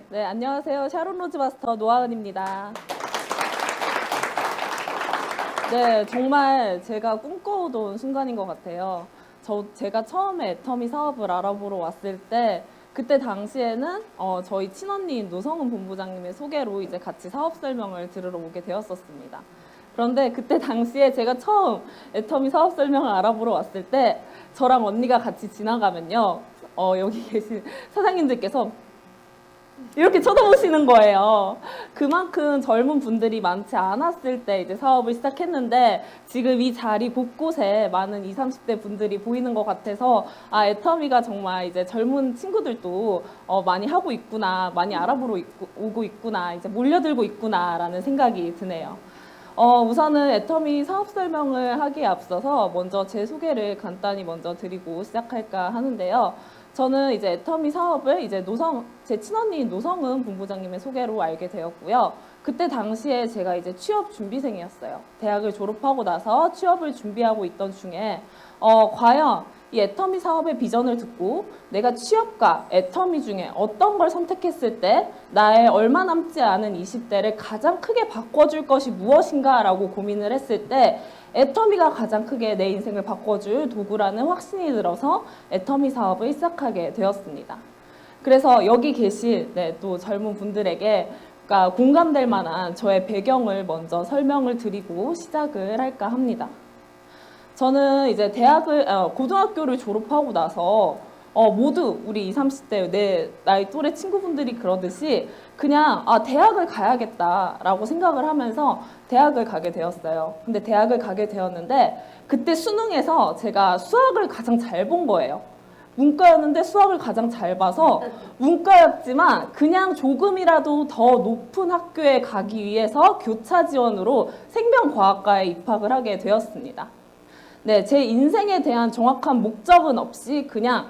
네, 안녕하세요. 샤론 로즈 마스터 노하은입니다. 네, 정말 제가 꿈꿔오던 순간인 것 같아요. 제가 처음에 애터미 사업을 알아보러 왔을 때 그때 당시에는 저희 친언니인 노성은 본부장님의 소개로 이제 같이 사업 설명을 들으러 오게 되었었습니다. 그런데 그때 당시에 제가 처음 애터미 사업 설명을 알아보러 왔을 때 저랑 언니가 같이 지나가면요. 여기 계신 사장님들께서 이렇게 쳐다보시는 거예요. 그만큼 젊은 분들이 많지 않았을 때 이제 사업을 시작했는데 지금 이 자리 곳곳에 많은 20, 30대 분들이 보이는 것 같아서 애터미가 정말 이제 젊은 친구들도 많이 하고 있구나, 많이 알아보러 오고 있구나, 이제 몰려들고 있구나라는 생각이 드네요. 우선은 애터미 사업 설명을 하기에 앞서서 먼저 제 소개를 간단히 먼저 드리고 시작할까 하는데요. 저는 이제 애터미 사업을 이제 제 친언니인 노성은 본부장님의 소개로 알게 되었고요. 그때 당시에 제가 이제 취업 준비생이었어요. 대학을 졸업하고 나서 취업을 준비하고 있던 중에 과연 이 애터미 사업의 비전을 듣고 내가 취업과 애터미 중에 어떤 걸 선택했을 때 나의 얼마 남지 않은 20대를 가장 크게 바꿔줄 것이 무엇인가 라고 고민을 했을 때 애터미가 가장 크게 내 인생을 바꿔줄 도구라는 확신이 들어서 애터미 사업을 시작하게 되었습니다. 그래서 여기 계실 또 젊은 분들에게 공감될 만한 저의 배경을 먼저 설명을 드리고 시작을 할까 합니다. 저는 이제 고등학교를 졸업하고 나서 모두 우리 20, 30대 내 나이 또래 친구분들이 그러듯이 그냥 대학을 가야겠다라고 생각을 하면서 대학을 가게 되었어요. 근데 대학을 가게 되었는데 그때 수능에서 제가 수학을 가장 잘 본 거예요. 문과였는데 수학을 가장 잘 봐서 문과였지만 그냥 조금이라도 더 높은 학교에 가기 위해서 교차 지원으로 생명과학과에 입학을 하게 되었습니다. 네, 제 인생에 대한 정확한 목적은 없이 그냥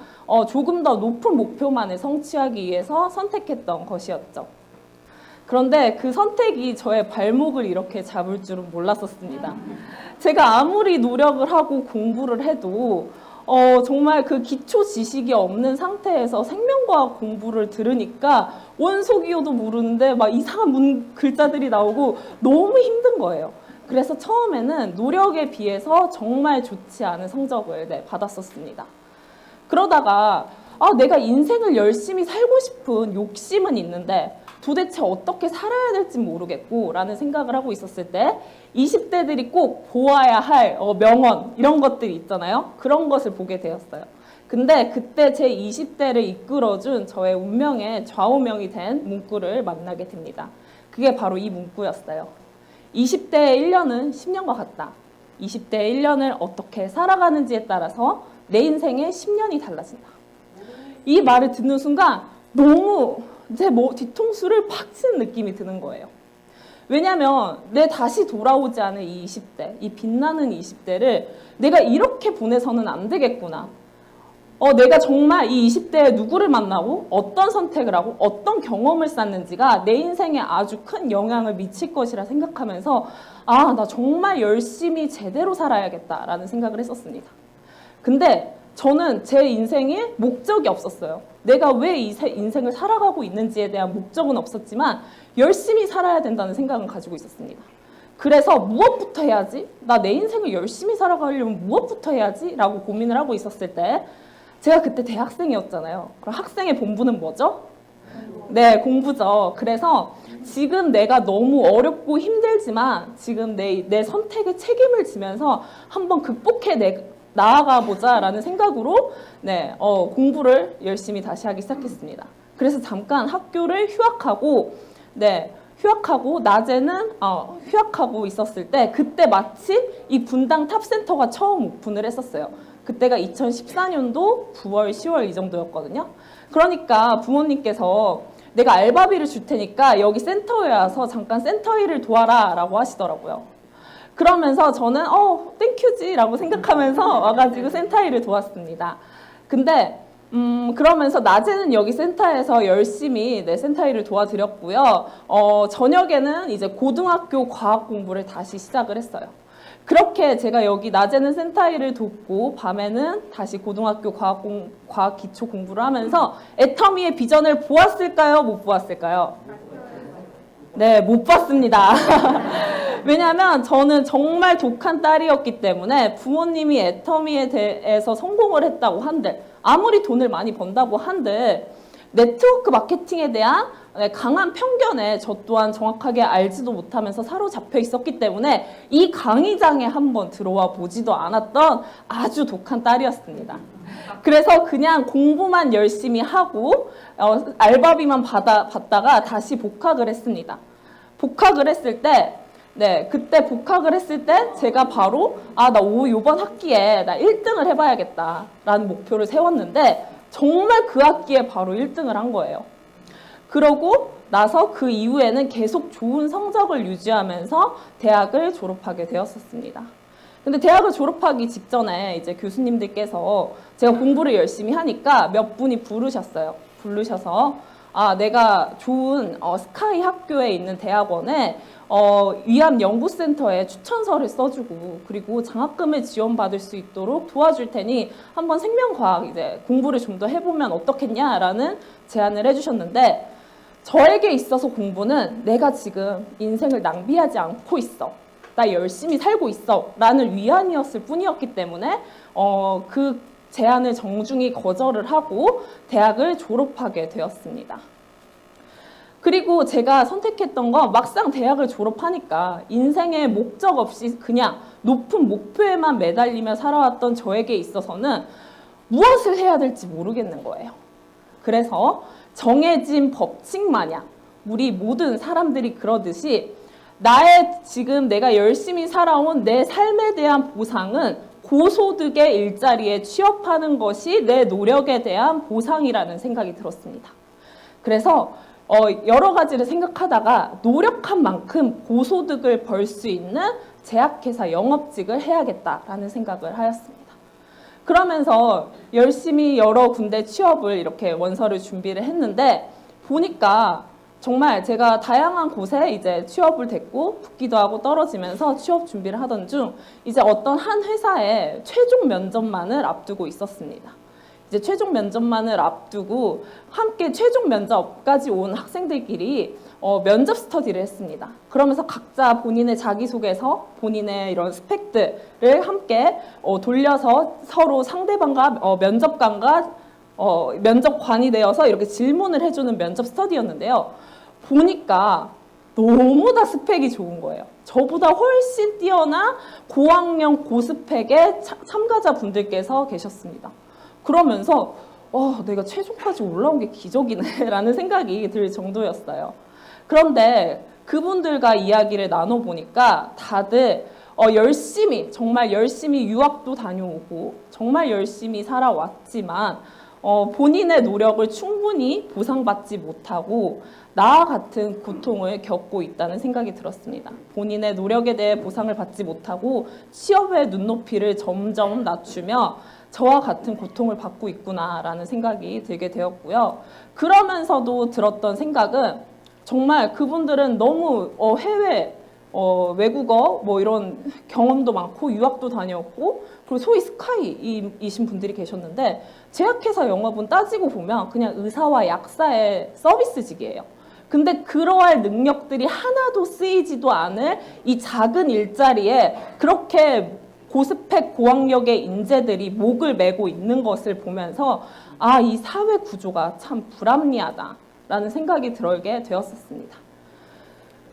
조금 더 높은 목표만을 성취하기 위해서 선택했던 것이었죠. 그런데 그 선택이 저의 발목을 이렇게 잡을 줄은 몰랐었습니다. 제가 아무리 노력을 하고 공부를 해도 정말 그 기초 지식이 없는 상태에서 생명과학 공부를 들으니까 원소기호도 모르는데 막 이상한 글자들이 나오고 너무 힘든 거예요. 그래서 처음에는 노력에 비해서 정말 좋지 않은 성적을 받았었습니다. 그러다가 내가 인생을 열심히 살고 싶은 욕심은 있는데 도대체 어떻게 살아야 될지 모르겠고 라는 생각을 하고 있었을 때 20대들이 꼭 보아야 할 명언 이런 것들이 있잖아요. 그런 것을 보게 되었어요. 근데 그때 제 20대를 이끌어준 저의 운명의 좌우명이 된 문구를 만나게 됩니다. 그게 바로 이 문구였어요. 20대의 1년은 10년과 같다. 20대의 1년을 어떻게 살아가는지에 따라서 내 인생의 10년이 달라진다. 이 말을 듣는 순간 너무 제 뒤통수를 팍 치는 느낌이 드는 거예요. 왜냐면 내 다시 돌아오지 않은 이 20대, 이 빛나는 20대를 내가 이렇게 보내서는 안 되겠구나. 내가 정말 이 20대에 누구를 만나고 어떤 선택을 하고 어떤 경험을 쌓는지가 내 인생에 아주 큰 영향을 미칠 것이라 생각하면서 나 정말 열심히 제대로 살아야겠다라는 생각을 했었습니다. 근데 저는 제 인생에 목적이 없었어요. 내가 왜 이 인생을 살아가고 있는지에 대한 목적은 없었지만 열심히 살아야 된다는 생각은 가지고 있었습니다. 그래서 무엇부터 해야지? 나 내 인생을 열심히 살아가려면 무엇부터 해야지? 라고 고민을 하고 있었을 때 제가 그때 대학생이었잖아요. 그럼 학생의 본분은 뭐죠? 네, 공부죠. 그래서 지금 내가 너무 어렵고 힘들지만 지금 내 선택에 책임을 지면서 한번 극복해 나아가 보자라는 생각으로 공부를 열심히 다시 하기 시작했습니다. 그래서 잠깐 학교를 휴학하고 낮에는 휴학하고 있었을 때 그때 마침 이 분당 탑센터가 처음 오픈을 했었어요. 그때가 2014년도 9월, 10월 이 정도였거든요. 그러니까 부모님께서 내가 알바비를 줄 테니까 여기 센터에 와서 잠깐 센터 일을 도와라 라고 하시더라고요. 그러면서 저는 땡큐지 라고 생각하면서 와가지고 센터 일을 도왔습니다. 근데 그러면서 낮에는 여기 센터에서 열심히 센터 일을 도와드렸고요. 저녁에는 이제 고등학교 과학 공부를 다시 시작을 했어요. 그렇게 제가 여기 낮에는 센타이를 돕고 밤에는 다시 고등학교 과학 기초 공부를 하면서 애터미의 비전을 보았을까요? 못 보았을까요? 네, 못 봤습니다. 왜냐하면 저는 정말 독한 딸이었기 때문에 부모님이 애터미에 대해서 성공을 했다고 한들, 아무리 돈을 많이 번다고 한들 네트워크 마케팅에 대한 강한 편견에 저 또한 정확하게 알지도 못하면서 사로잡혀 있었기 때문에 이 강의장에 한번 들어와 보지도 않았던 아주 독한 딸이었습니다. 그래서 그냥 공부만 열심히 하고 알바비만 받다가 다시 복학을 했습니다. 복학을 했을 때 그때 복학을 했을 때 제가 바로 나 이번 학기에 나 1등을 해봐야겠다라는 목표를 세웠는데 정말 그 학기에 바로 1등을 한 거예요. 그러고 나서 그 이후에는 계속 좋은 성적을 유지하면서 대학을 졸업하게 되었었습니다. 근데 대학을 졸업하기 직전에 이제 교수님들께서 제가 공부를 열심히 하니까 몇 분이 부르셔서 내가 좋은 스카이 학교에 있는 대학원에 위암 연구센터에 추천서를 써주고 그리고 장학금을 지원받을 수 있도록 도와줄 테니 한번 생명과학 이제 공부를 좀 더 해보면 어떻겠냐라는 제안을 해주셨는데 저에게 있어서 공부는 내가 지금 인생을 낭비하지 않고 있어. 나 열심히 살고 있어. 라는 위안이었을 뿐이었기 때문에 그 제안을 정중히 거절을 하고 대학을 졸업하게 되었습니다. 그리고 제가 선택했던 건 막상 대학을 졸업하니까 인생의 목적 없이 그냥 높은 목표에만 매달리며 살아왔던 저에게 있어서는 무엇을 해야 될지 모르겠는 거예요. 그래서 정해진 법칙 마냥 우리 모든 사람들이 그러듯이 지금 내가 열심히 살아온 내 삶에 대한 보상은 고소득의 일자리에 취업하는 것이 내 노력에 대한 보상이라는 생각이 들었습니다. 그래서 여러 가지를 생각하다가 노력한 만큼 고소득을 벌 수 있는 제약회사 영업직을 해야겠다라는 생각을 하였습니다. 그러면서 열심히 여러 군데 취업을 이렇게 원서를 준비를 했는데 보니까 정말 제가 다양한 곳에 이제 취업을 됐고 붙기도 하고 떨어지면서 취업 준비를 하던 중 이제 어떤 한 회사에 최종 면접만을 앞두고 있었습니다. 이제 최종 면접만을 앞두고 함께 최종 면접까지 온 학생들끼리 면접 스터디를 했습니다. 그러면서 각자 본인의 자기소개서, 본인의 이런 스펙들을 함께 돌려서 서로 상대방과 면접관과 면접관이 되어서 이렇게 질문을 해주는 면접 스터디였는데요. 보니까 너무 다 스펙이 좋은 거예요. 저보다 훨씬 뛰어난 고학년 고스펙의 참가자분들께서 계셨습니다. 그러면서 내가 최종까지 올라온 게 기적이네 라는 생각이 들 정도였어요. 그런데 그분들과 이야기를 나눠보니까 다들 정말 열심히 유학도 다녀오고 정말 열심히 살아왔지만 본인의 노력을 충분히 보상받지 못하고 나와 같은 고통을 겪고 있다는 생각이 들었습니다. 본인의 노력에 대해 보상을 받지 못하고 취업의 눈높이를 점점 낮추며 저와 같은 고통을 받고 있구나라는 생각이 들게 되었고요. 그러면서도 들었던 생각은 정말 그분들은 너무 해외 외국어 이런 경험도 많고 유학도 다녔고 그리고 소위 스카이이신 분들이 계셨는데 제약회사 영업은 따지고 보면 그냥 의사와 약사의 서비스직이에요. 근데 그러할 능력들이 하나도 쓰이지도 않을 이 작은 일자리에 그렇게 고스펙 고학력의 인재들이 목을 메고 있는 것을 보면서 이 사회 구조가 참 불합리하다라는 생각이 들게 되었습니다.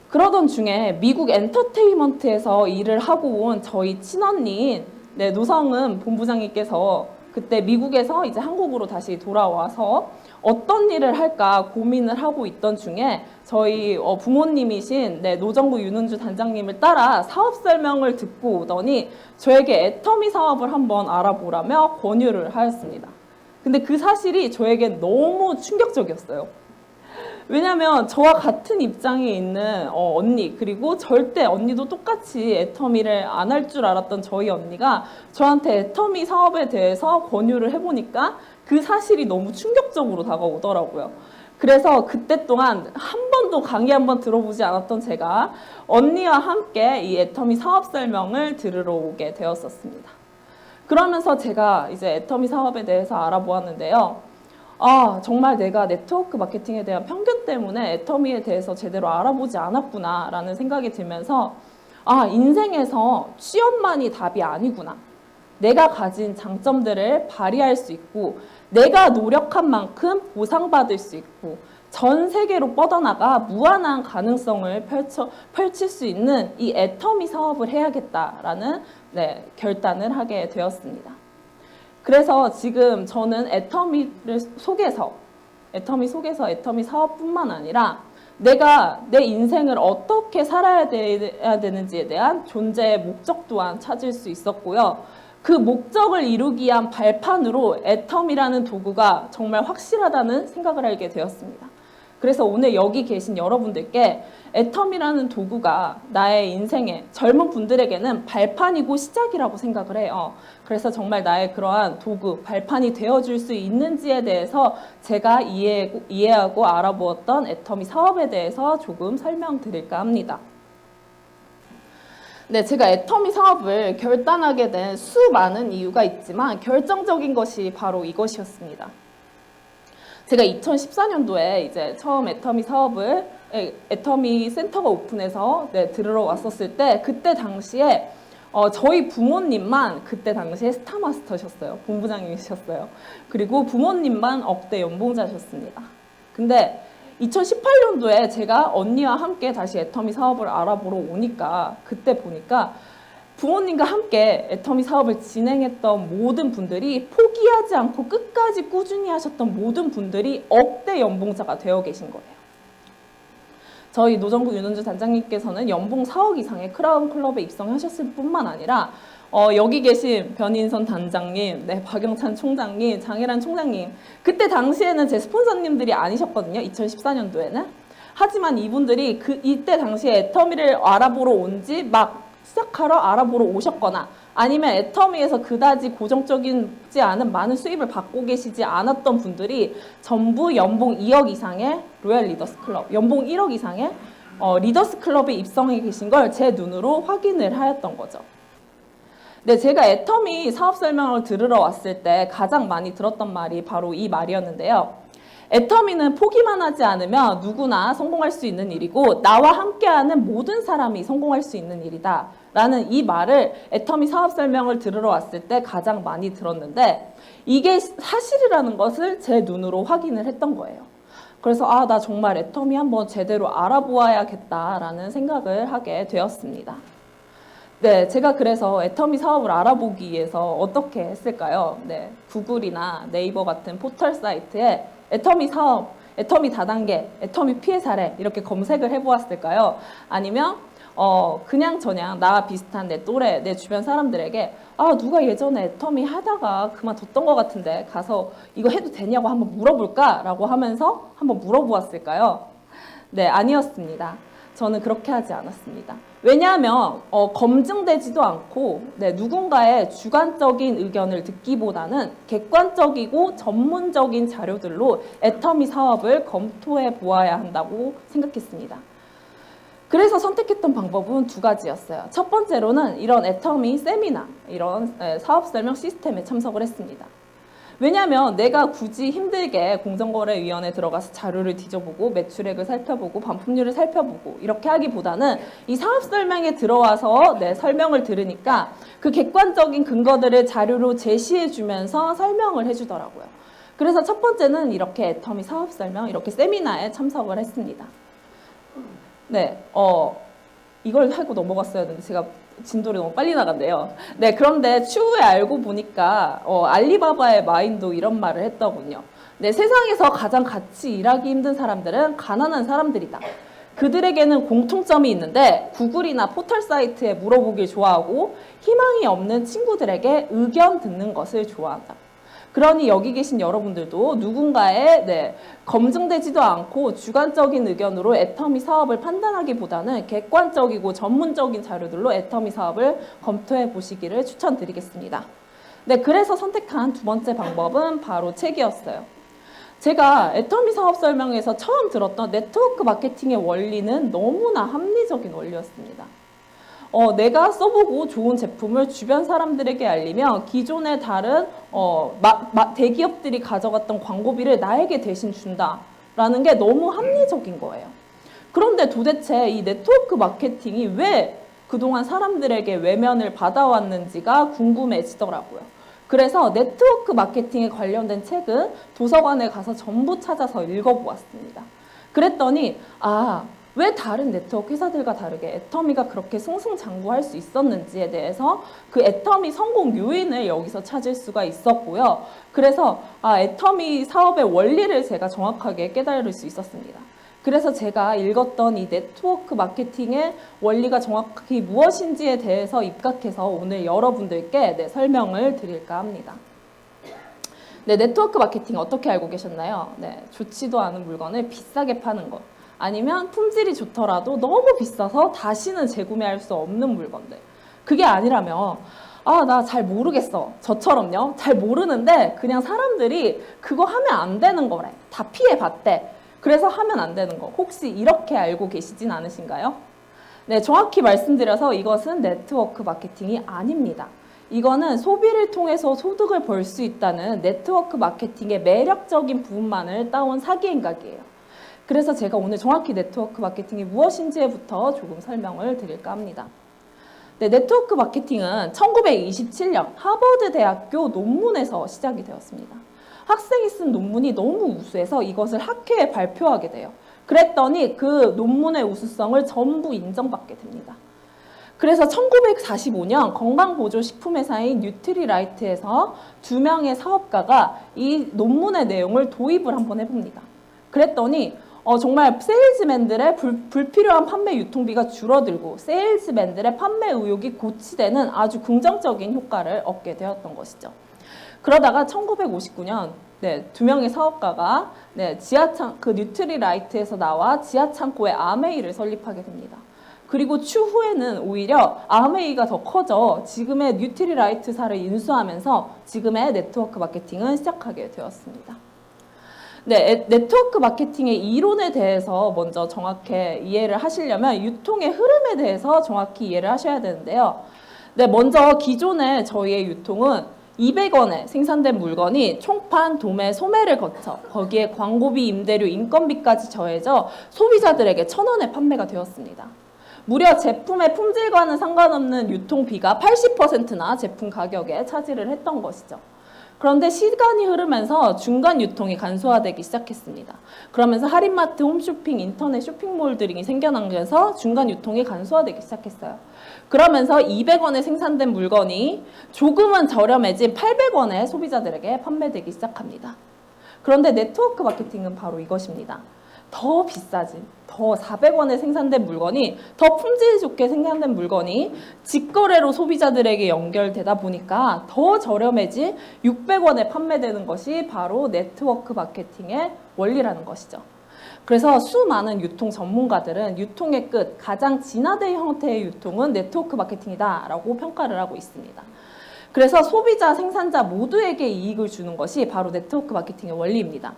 그러던 중에 미국 엔터테인먼트에서 일을 하고 온 저희 친언니인 노성은 본부장님께서 그때 미국에서 이제 한국으로 다시 돌아와서 어떤 일을 할까 고민을 하고 있던 중에 저희 부모님이신 노정구 윤은주 단장님을 따라 사업 설명을 듣고 오더니 저에게 애터미 사업을 한번 알아보라며 권유를 하였습니다. 근데 그 사실이 저에게 너무 충격적이었어요. 왜냐면 저와 같은 입장에 있는 언니 그리고 절대 언니도 똑같이 애터미를 안 할 줄 알았던 저희 언니가 저한테 애터미 사업에 대해서 권유를 해보니까 그 사실이 너무 충격적으로 다가오더라고요. 그래서 그때 동안 한 번도 강의 한 번 들어보지 않았던 제가 언니와 함께 이 애터미 사업 설명을 들으러 오게 되었었습니다. 그러면서 제가 이제 애터미 사업에 대해서 알아보았는데요. 아, 정말 내가 네트워크 마케팅에 대한 편견 때문에 애터미에 대해서 제대로 알아보지 않았구나 라는 생각이 들면서 아, 인생에서 취업만이 답이 아니구나. 내가 가진 장점들을 발휘할 수 있고 내가 노력한 만큼 보상받을 수 있고 전 세계로 뻗어나가 무한한 가능성을 펼칠 수 있는 이 애터미 사업을 해야겠다라는 결단을 하게 되었습니다. 그래서 지금 저는 애터미 속에서 애터미 사업뿐만 아니라 내가 내 인생을 어떻게 살아야 되는지에 대한 존재의 목적 또한 찾을 수 있었고요. 그 목적을 이루기 위한 발판으로 애터미라는 도구가 정말 확실하다는 생각을 하게 되었습니다. 그래서 오늘 여기 계신 여러분들께 애터미라는 도구가 나의 인생에 젊은 분들에게는 발판이고 시작이라고 생각을 해요. 그래서 정말 나의 그러한 도구, 발판이 되어줄 수 있는지에 대해서 제가 이해하고 알아보았던 애터미 사업에 대해서 조금 설명드릴까 합니다. 네, 제가 애터미 사업을 결단하게 된 수많은 이유가 있지만 결정적인 것이 바로 이것이었습니다. 제가 2014년도에 이제 처음 애터미 센터가 오픈해서 들으러 왔었을 때 그때 당시에 저희 부모님만 그때 당시에 스타마스터셨어요. 본부장님이셨어요. 그리고 부모님만 억대 연봉자셨습니다. 근데 2018년도에 제가 언니와 함께 다시 애터미 사업을 알아보러 오니까 그때 보니까 부모님과 함께 애터미 사업을 진행했던 모든 분들이 포기하지 않고 끝까지 꾸준히 하셨던 모든 분들이 억대 연봉자가 되어 계신 거예요. 저희 노정국 윤은주 단장님께서는 연봉 4억 이상의 크라운 클럽에 입성하셨을 뿐만 아니라 여기 계신 변인선 단장님, 박영찬 총장님, 장혜란 총장님 그때 당시에는 제 스폰서님들이 아니셨거든요. 2014년도에는. 하지만 이분들이 이때 당시에 애터미를 알아보러 온지 막 시작하러 알아보러 오셨거나 아니면 애터미에서 그다지 고정적이지 않은 많은 수입을 받고 계시지 않았던 분들이 전부 연봉 2억 이상의 로얄 리더스 클럽, 연봉 1억 이상의 리더스 클럽에 입성해 계신 걸 제 눈으로 확인을 하였던 거죠. 네, 제가 애터미 사업 설명을 들으러 왔을 때 가장 많이 들었던 말이 바로 이 말이었는데요. 애터미는 포기만 하지 않으면 누구나 성공할 수 있는 일이고 나와 함께하는 모든 사람이 성공할 수 있는 일이다 라는 이 말을 애터미 사업 설명을 들으러 왔을 때 가장 많이 들었는데 이게 사실이라는 것을 제 눈으로 확인을 했던 거예요. 그래서 아, 나 정말 애터미 한번 제대로 알아보아야겠다라는 생각을 하게 되었습니다. 네, 제가 그래서 애터미 사업을 알아보기 위해서 어떻게 했을까요? 네, 구글이나 네이버 같은 포털 사이트에 애터미 사업, 애터미 다단계, 애터미 피해 사례 이렇게 검색을 해보았을까요? 아니면 그냥 나와 비슷한 내 또래, 내 주변 사람들에게 아, 누가 예전에 애터미 하다가 그만뒀던 것 같은데 가서 이거 해도 되냐고 한번 물어볼까? 라고 하면서 한번 물어보았을까요? 네, 아니었습니다. 저는 그렇게 하지 않았습니다. 왜냐하면 검증되지도 않고 누군가의 주관적인 의견을 듣기보다는 객관적이고 전문적인 자료들로 애터미 사업을 검토해 보아야 한다고 생각했습니다. 그래서 선택했던 방법은 두 가지였어요. 첫 번째로는 이런 애터미 세미나, 이런 사업 설명 시스템에 참석을 했습니다. 왜냐하면 내가 굳이 힘들게 공정거래위원회에 들어가서 자료를 뒤져보고 매출액을 살펴보고 반품률을 살펴보고 이렇게 하기보다는 이 사업 설명에 들어와서 설명을 들으니까 그 객관적인 근거들을 자료로 제시해 주면서 설명을 해주더라고요. 그래서 첫 번째는 이렇게 애터미 사업 설명, 이렇게 세미나에 참석을 했습니다. 네, 이걸 하고 넘어갔어야 했는데 제가 진도를 너무 빨리 나간대요. 네, 그런데 추후에 알고 보니까 알리바바의 마인도 이런 말을 했더군요. 네, 세상에서 가장 같이 일하기 힘든 사람들은 가난한 사람들이다. 그들에게는 공통점이 있는데 구글이나 포털 사이트에 물어보길 좋아하고 희망이 없는 친구들에게 의견 듣는 것을 좋아한다. 그러니 여기 계신 여러분들도 누군가의 검증되지도 않고 주관적인 의견으로 애터미 사업을 판단하기보다는 객관적이고 전문적인 자료들로 애터미 사업을 검토해 보시기를 추천드리겠습니다. 네, 그래서 선택한 두 번째 방법은 바로 책이었어요. 제가 애터미 사업 설명에서 처음 들었던 네트워크 마케팅의 원리는 너무나 합리적인 원리였습니다. 내가 써보고 좋은 제품을 주변 사람들에게 알리며 기존의 다른 대기업들이 가져갔던 광고비를 나에게 대신 준다라는 게 너무 합리적인 거예요. 그런데 도대체 이 네트워크 마케팅이 왜 그동안 사람들에게 외면을 받아왔는지가 궁금해지더라고요. 그래서 네트워크 마케팅에 관련된 책은 도서관에 가서 전부 찾아서 읽어보았습니다. 그랬더니 왜 다른 네트워크 회사들과 다르게 애터미가 그렇게 승승장구할 수 있었는지에 대해서 그 애터미 성공 요인을 여기서 찾을 수가 있었고요. 그래서 애터미 사업의 원리를 제가 정확하게 깨달을 수 있었습니다. 그래서 제가 읽었던 이 네트워크 마케팅의 원리가 정확히 무엇인지에 대해서 입각해서 오늘 여러분들께 설명을 드릴까 합니다. 네트워크 마케팅 어떻게 알고 계셨나요? 좋지도 않은 물건을 비싸게 파는 것. 아니면 품질이 좋더라도 너무 비싸서 다시는 재구매할 수 없는 물건들. 그게 아니라면 나 잘 모르겠어. 저처럼요. 잘 모르는데 그냥 사람들이 그거 하면 안 되는 거래. 다 피해봤대. 그래서 하면 안 되는 거. 혹시 이렇게 알고 계시진 않으신가요? 정확히 말씀드려서 이것은 네트워크 마케팅이 아닙니다. 이거는 소비를 통해서 소득을 벌 수 있다는 네트워크 마케팅의 매력적인 부분만을 따온 사기 행각이에요. 그래서 제가 오늘 정확히 네트워크 마케팅이 무엇인지부터 조금 설명을 드릴까 합니다. 네트워크 마케팅은 1927년 하버드 대학교 논문에서 시작이 되었습니다. 학생이 쓴 논문이 너무 우수해서 이것을 학회에 발표하게 돼요. 그랬더니 그 논문의 우수성을 전부 인정받게 됩니다. 그래서 1945년 건강보조식품회사인 뉴트리라이트에서 2명의 사업가가 이 논문의 내용을 도입을 한번 해봅니다. 그랬더니 정말 세일즈맨들의 불필요한 판매 유통비가 줄어들고 세일즈맨들의 판매 의욕이 고취되는 아주 긍정적인 효과를 얻게 되었던 것이죠. 그러다가 1959년 2명의 사업가가 그 뉴트리라이트에서 나와 지하창고에 아메이를 설립하게 됩니다. 그리고 추후에는 오히려 아메이가 더 커져 지금의 뉴트리라이트사를 인수하면서 지금의 네트워크 마케팅은 시작하게 되었습니다. 네트워크 마케팅의 이론에 대해서 먼저 정확히 이해를 하시려면 유통의 흐름에 대해서 정확히 이해를 하셔야 되는데요. 먼저 기존의 저희의 유통은 200원에 생산된 물건이 총판, 도매, 소매를 거쳐 거기에 광고비, 임대료, 인건비까지 더해져 소비자들에게 1,000원에 판매가 되었습니다. 무려 제품의 품질과는 상관없는 유통비가 80%나 제품 가격에 차지를 했던 것이죠. 그런데 시간이 흐르면서 중간 유통이 간소화되기 시작했습니다. 그러면서 할인마트, 홈쇼핑, 인터넷 쇼핑몰 등이 생겨나면서 중간 유통이 간소화되기 시작했어요. 그러면서 200원에 생산된 물건이 조금은 저렴해진 800원에 소비자들에게 판매되기 시작합니다. 그런데 네트워크 마케팅은 바로 이것입니다. 더 비싸진, 더 400원에 생산된 물건이, 더 품질 좋게 생산된 물건이 직거래로 소비자들에게 연결되다 보니까 더 저렴해진 600원에 판매되는 것이 바로 네트워크 마케팅의 원리라는 것이죠. 그래서 수많은 유통 전문가들은 유통의 끝, 가장 진화된 형태의 유통은 네트워크 마케팅이다라고 평가를 하고 있습니다. 그래서 소비자, 생산자 모두에게 이익을 주는 것이 바로 네트워크 마케팅의 원리입니다.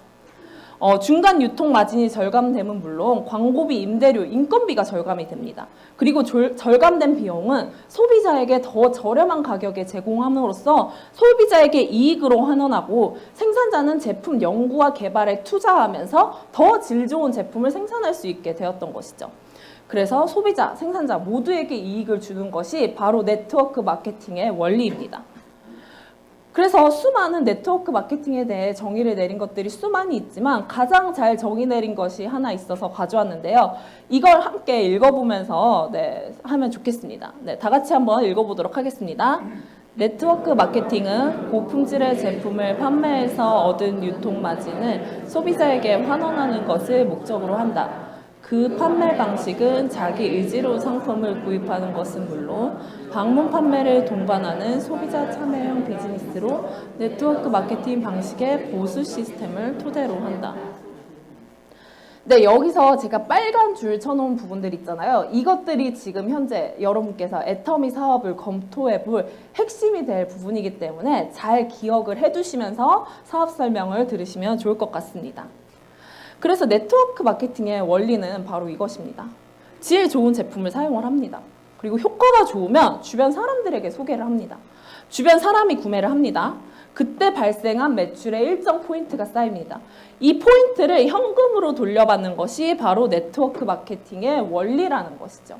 중간 유통 마진이 절감되면 물론 광고비, 임대료, 인건비가 절감이 됩니다. 그리고 절감된 비용은 소비자에게 더 저렴한 가격에 제공함으로써 소비자에게 이익으로 환원하고 생산자는 제품 연구와 개발에 투자하면서 더 질 좋은 제품을 생산할 수 있게 되었던 것이죠. 그래서 소비자, 생산자 모두에게 이익을 주는 것이 바로 네트워크 마케팅의 원리입니다. 그래서 수많은 네트워크 마케팅에 대해 정의를 내린 것들이 수많이 있지만 가장 잘 정의 내린 것이 하나 있어서 가져왔는데요. 이걸 함께 읽어보면서 하면 좋겠습니다. 다 같이 한번 읽어보도록 하겠습니다. 네트워크 마케팅은 고품질의 제품을 판매해서 얻은 유통 마진을 소비자에게 환원하는 것을 목적으로 한다. 그 판매 방식은 자기 의지로 상품을 구입하는 것은 물론 방문 판매를 동반하는 소비자 참여형 비즈니스로 네트워크 마케팅 방식의 보수 시스템을 토대로 한다. 네, 여기서 제가 빨간 줄 쳐놓은 부분들 있잖아요. 이것들이 지금 현재 여러분께서 애터미 사업을 검토해 볼 핵심이 될 부분이기 때문에 잘 기억을 해두시면서 사업 설명을 들으시면 좋을 것 같습니다. 그래서 네트워크 마케팅의 원리는 바로 이것입니다. 질 좋은 제품을 사용을 합니다. 그리고 효과가 좋으면 주변 사람들에게 소개를 합니다. 주변 사람이 구매를 합니다. 그때 발생한 매출의 일정 포인트가 쌓입니다. 이 포인트를 현금으로 돌려받는 것이 바로 네트워크 마케팅의 원리라는 것이죠.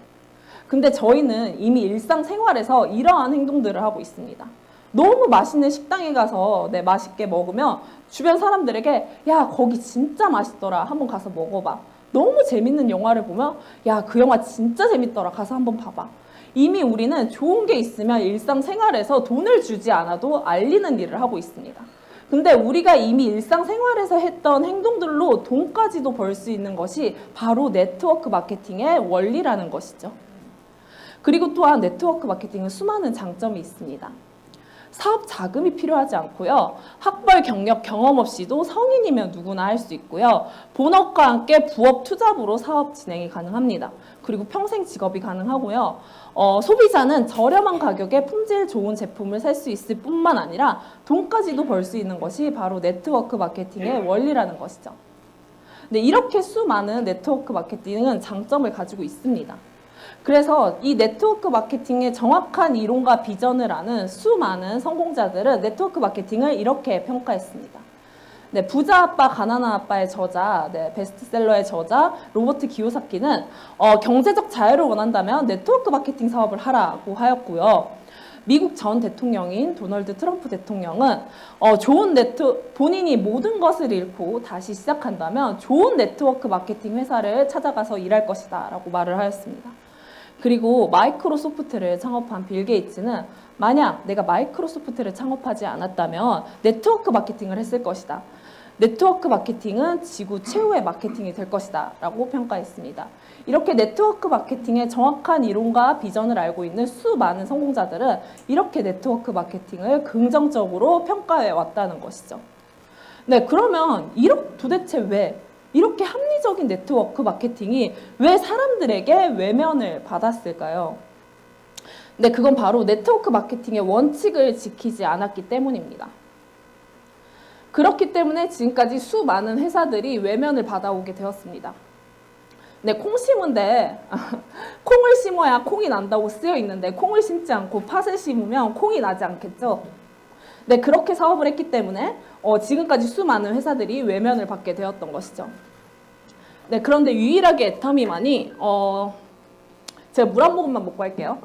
근데 저희는 이미 일상생활에서 이러한 행동들을 하고 있습니다. 너무 맛있는 식당에 가서 맛있게 먹으면 주변 사람들에게 야, 거기 진짜 맛있더라. 한번 가서 먹어봐. 너무 재밌는 영화를 보면 야, 그 영화 진짜 재밌더라. 가서 한번 봐봐. 이미 우리는 좋은 게 있으면 일상생활에서 돈을 주지 않아도 알리는 일을 하고 있습니다. 근데 우리가 이미 일상생활에서 했던 행동들로 돈까지도 벌 수 있는 것이 바로 네트워크 마케팅의 원리라는 것이죠. 그리고 또한 네트워크 마케팅은 수많은 장점이 있습니다. 사업 자금이 필요하지 않고요. 학벌, 경력, 경험 없이도 성인이면 누구나 할 수 있고요. 본업과 함께 부업 투잡으로 사업 진행이 가능합니다. 그리고 평생 직업이 가능하고요. 소비자는 저렴한 가격에 품질 좋은 제품을 살 수 있을 뿐만 아니라 돈까지도 벌 수 있는 것이 바로 네트워크 마케팅의 원리라는 것이죠. 네, 이렇게 수많은 네트워크 마케팅은 장점을 가지고 있습니다. 그래서 이 네트워크 마케팅의 정확한 이론과 비전을 아는 수많은 성공자들은 네트워크 마케팅을 이렇게 평가했습니다. 네, 부자 아빠, 가난한 아빠의 저자, 베스트셀러의 저자 로버트 기요사키는 경제적 자유를 원한다면 네트워크 마케팅 사업을 하라고 하였고요. 미국 전 대통령인 도널드 트럼프 대통령은 본인이 모든 것을 잃고 다시 시작한다면 좋은 네트워크 마케팅 회사를 찾아가서 일할 것이다 라고 말을 하였습니다. 그리고 마이크로소프트를 창업한 빌 게이츠는 만약 내가 마이크로소프트를 창업하지 않았다면 네트워크 마케팅을 했을 것이다. 네트워크 마케팅은 지구 최후의 마케팅이 될 것이다 라고 평가했습니다. 이렇게 네트워크 마케팅의 정확한 이론과 비전을 알고 있는 수많은 성공자들은 이렇게 네트워크 마케팅을 긍정적으로 평가해 왔다는 것이죠. 네, 그러면 도대체 왜 이렇게 합리적인 네트워크 마케팅이 왜 사람들에게 외면을 받았을까요? 네, 그건 바로 네트워크 마케팅의 원칙을 지키지 않았기 때문입니다. 그렇기 때문에 지금까지 수많은 회사들이 외면을 받아오게 되었습니다. 네, 콩 심은데 콩을 심어야 콩이 난다고 쓰여 있는데 콩을 심지 않고 팥을 심으면 콩이 나지 않겠죠? 네, 그렇게 사업을 했기 때문에 지금까지 수많은 회사들이 외면을 받게 되었던 것이죠. 네, 그런데 유일하게 애터미만이 제가 물 한 모금만 먹고 할게요.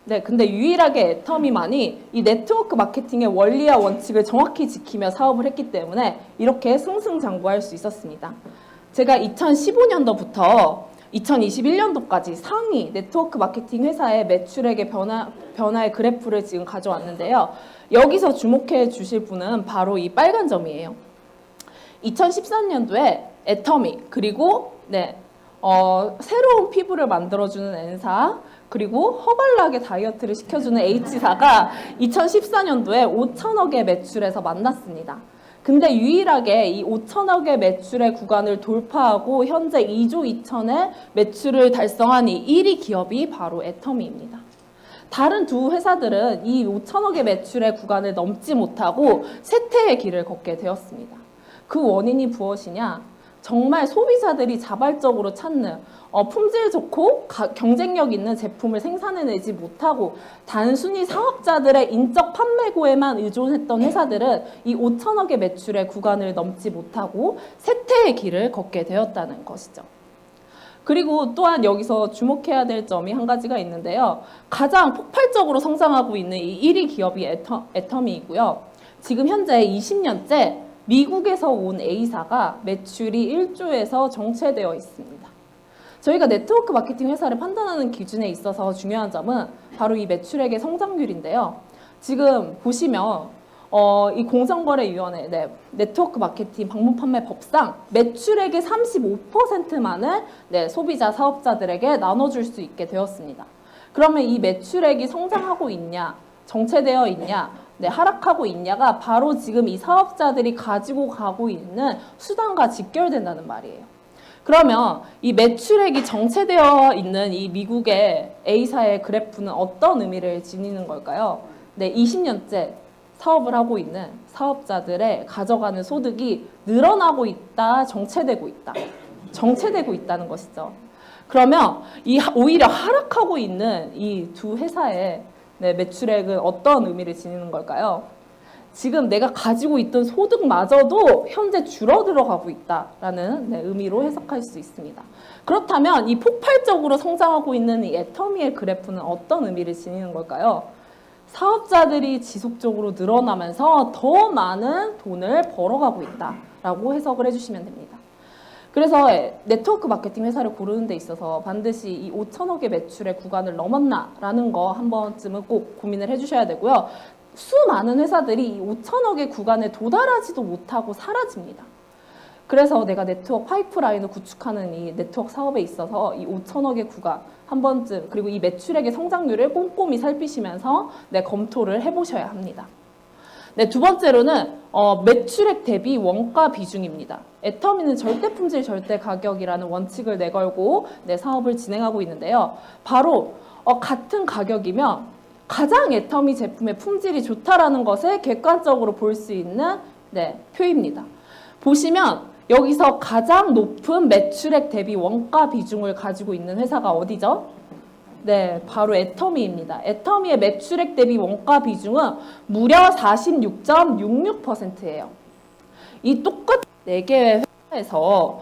네, 근데 유일하게 애터미만이 이 네트워크 마케팅의 원리와 원칙을 정확히 지키며 사업을 했기 때문에 이렇게 승승장구할 수 있었습니다. 제가 2015년도부터 2021년도까지 상위 네트워크 마케팅 회사의 매출액의 변화의 그래프를 지금 가져왔는데요. 여기서 주목해 주실 분은 바로 이 빨간 점이에요. 2013년도에 애터미, 그리고 새로운 피부를 만들어주는 N사, 그리고 허발나게 다이어트를 시켜주는 H사가 2014년도에 5천억의 매출에서 만났습니다. 근데 유일하게 이 5천억의 매출의 구간을 돌파하고 현재 2조 2천의 매출을 달성한 이 1위 기업이 바로 애터미입니다. 다른 두 회사들은 이 5천억의 매출의 구간을 넘지 못하고 쇠퇴의 길을 걷게 되었습니다. 그 원인이 무엇이냐? 정말 소비자들이 자발적으로 찾는 품질 좋고 경쟁력 있는 제품을 생산해내지 못하고 단순히 사업자들의 인적 판매고에만 의존했던 회사들은 이 5천억의 매출의 구간을 넘지 못하고 쇠퇴의 길을 걷게 되었다는 것이죠. 그리고 또한 여기서 주목해야 될 점이 한 가지가 있는데요. 가장 폭발적으로 성장하고 있는 이 1위 기업이 애터미이고요. 지금 현재 20년째 미국에서 온 A사가 매출이 1조에서 정체되어 있습니다. 저희가 네트워크 마케팅 회사를 판단하는 기준에 있어서 중요한 점은 바로 이 매출액의 성장률인데요. 지금 보시면 이 공정거래위원회 네트워크 마케팅 방문 판매 법상 매출액의 35%만을 소비자 사업자들에게 나눠줄 수 있게 되었습니다. 그러면 이 매출액이 성장하고 있냐, 정체되어 있냐, 네, 하락하고 있냐가 바로 지금 이 사업자들이 가지고 가고 있는 수단과 직결된다는 말이에요. 그러면 이 매출액이 정체되어 있는 이 미국의 A사의 그래프는 어떤 의미를 지니는 걸까요? 네, 20년째 사업을 하고 있는 사업자들의 가져가는 소득이 늘어나고 있다, 정체되고 있다. 정체되고 있다는 것이죠. 그러면 이 오히려 하락하고 있는 이 두 회사의 네, 매출액은 어떤 의미를 지니는 걸까요? 지금 내가 가지고 있던 소득마저도 현재 줄어들어 가고 있다라는 네, 의미로 해석할 수 있습니다. 그렇다면 이 폭발적으로 성장하고 있는 이 애터미의 그래프는 어떤 의미를 지니는 걸까요? 사업자들이 지속적으로 늘어나면서 더 많은 돈을 벌어가고 있다라고 해석을 해주시면 됩니다. 그래서 네트워크 마케팅 회사를 고르는 데 있어서 반드시 이 5천억의 매출의 구간을 넘었나라는 거 한 번쯤은 꼭 고민을 해주셔야 되고요. 수많은 회사들이 이 5천억의 구간에 도달하지도 못하고 사라집니다. 그래서 내가 네트워크 파이프라인을 구축하는 이 네트워크 사업에 있어서 이 5천억의 구간 한 번쯤, 그리고 이 매출액의 성장률을 꼼꼼히 살피시면서 네, 검토를 해보셔야 합니다. 네, 두 번째로는 매출액 대비 원가 비중입니다. 애터미는 절대 품질 절대 가격이라는 원칙을 내걸고 네, 사업을 진행하고 있는데요. 바로 같은 가격이면 가장 애터미 제품의 품질이 좋다라는 것을 객관적으로 볼 수 있는 네, 표입니다. 보시면 여기서 가장 높은 매출액 대비 원가 비중을 가지고 있는 회사가 어디죠? 네, 바로 애터미입니다. 애터미의 매출액 대비 원가 비중은 무려 46.66%예요. 이 똑같은 4개의 회사에서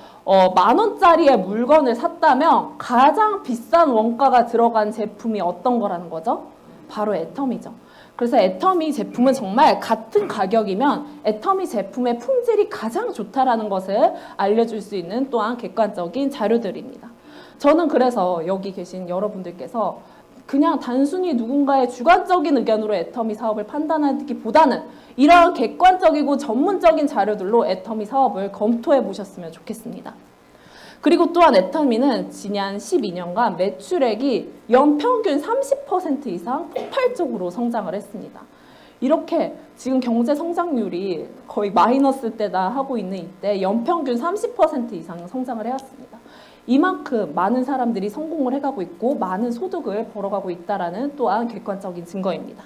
만 원짜리의 물건을 샀다면 가장 비싼 원가가 들어간 제품이 어떤 거라는 거죠? 바로 애터미죠. 그래서 애터미 제품은 정말 같은 가격이면 애터미 제품의 품질이 가장 좋다라는 것을 알려줄 수 있는 또한 객관적인 자료들입니다. 저는 그래서 여기 계신 여러분들께서 그냥 단순히 누군가의 주관적인 의견으로 애터미 사업을 판단하기보다는 이런 객관적이고 전문적인 자료들로 애터미 사업을 검토해 보셨으면 좋겠습니다. 그리고 또한 애터미는 지난 12년간 매출액이 연평균 30% 이상 폭발적으로 성장을 했습니다. 이렇게 지금 경제 성장률이 거의 마이너스 때다 하고 있는 이때 연평균 30% 이상 성장을 해왔습니다. 이만큼 많은 사람들이 성공을 해가고 있고 많은 소득을 벌어가고 있다는 또한 객관적인 증거입니다.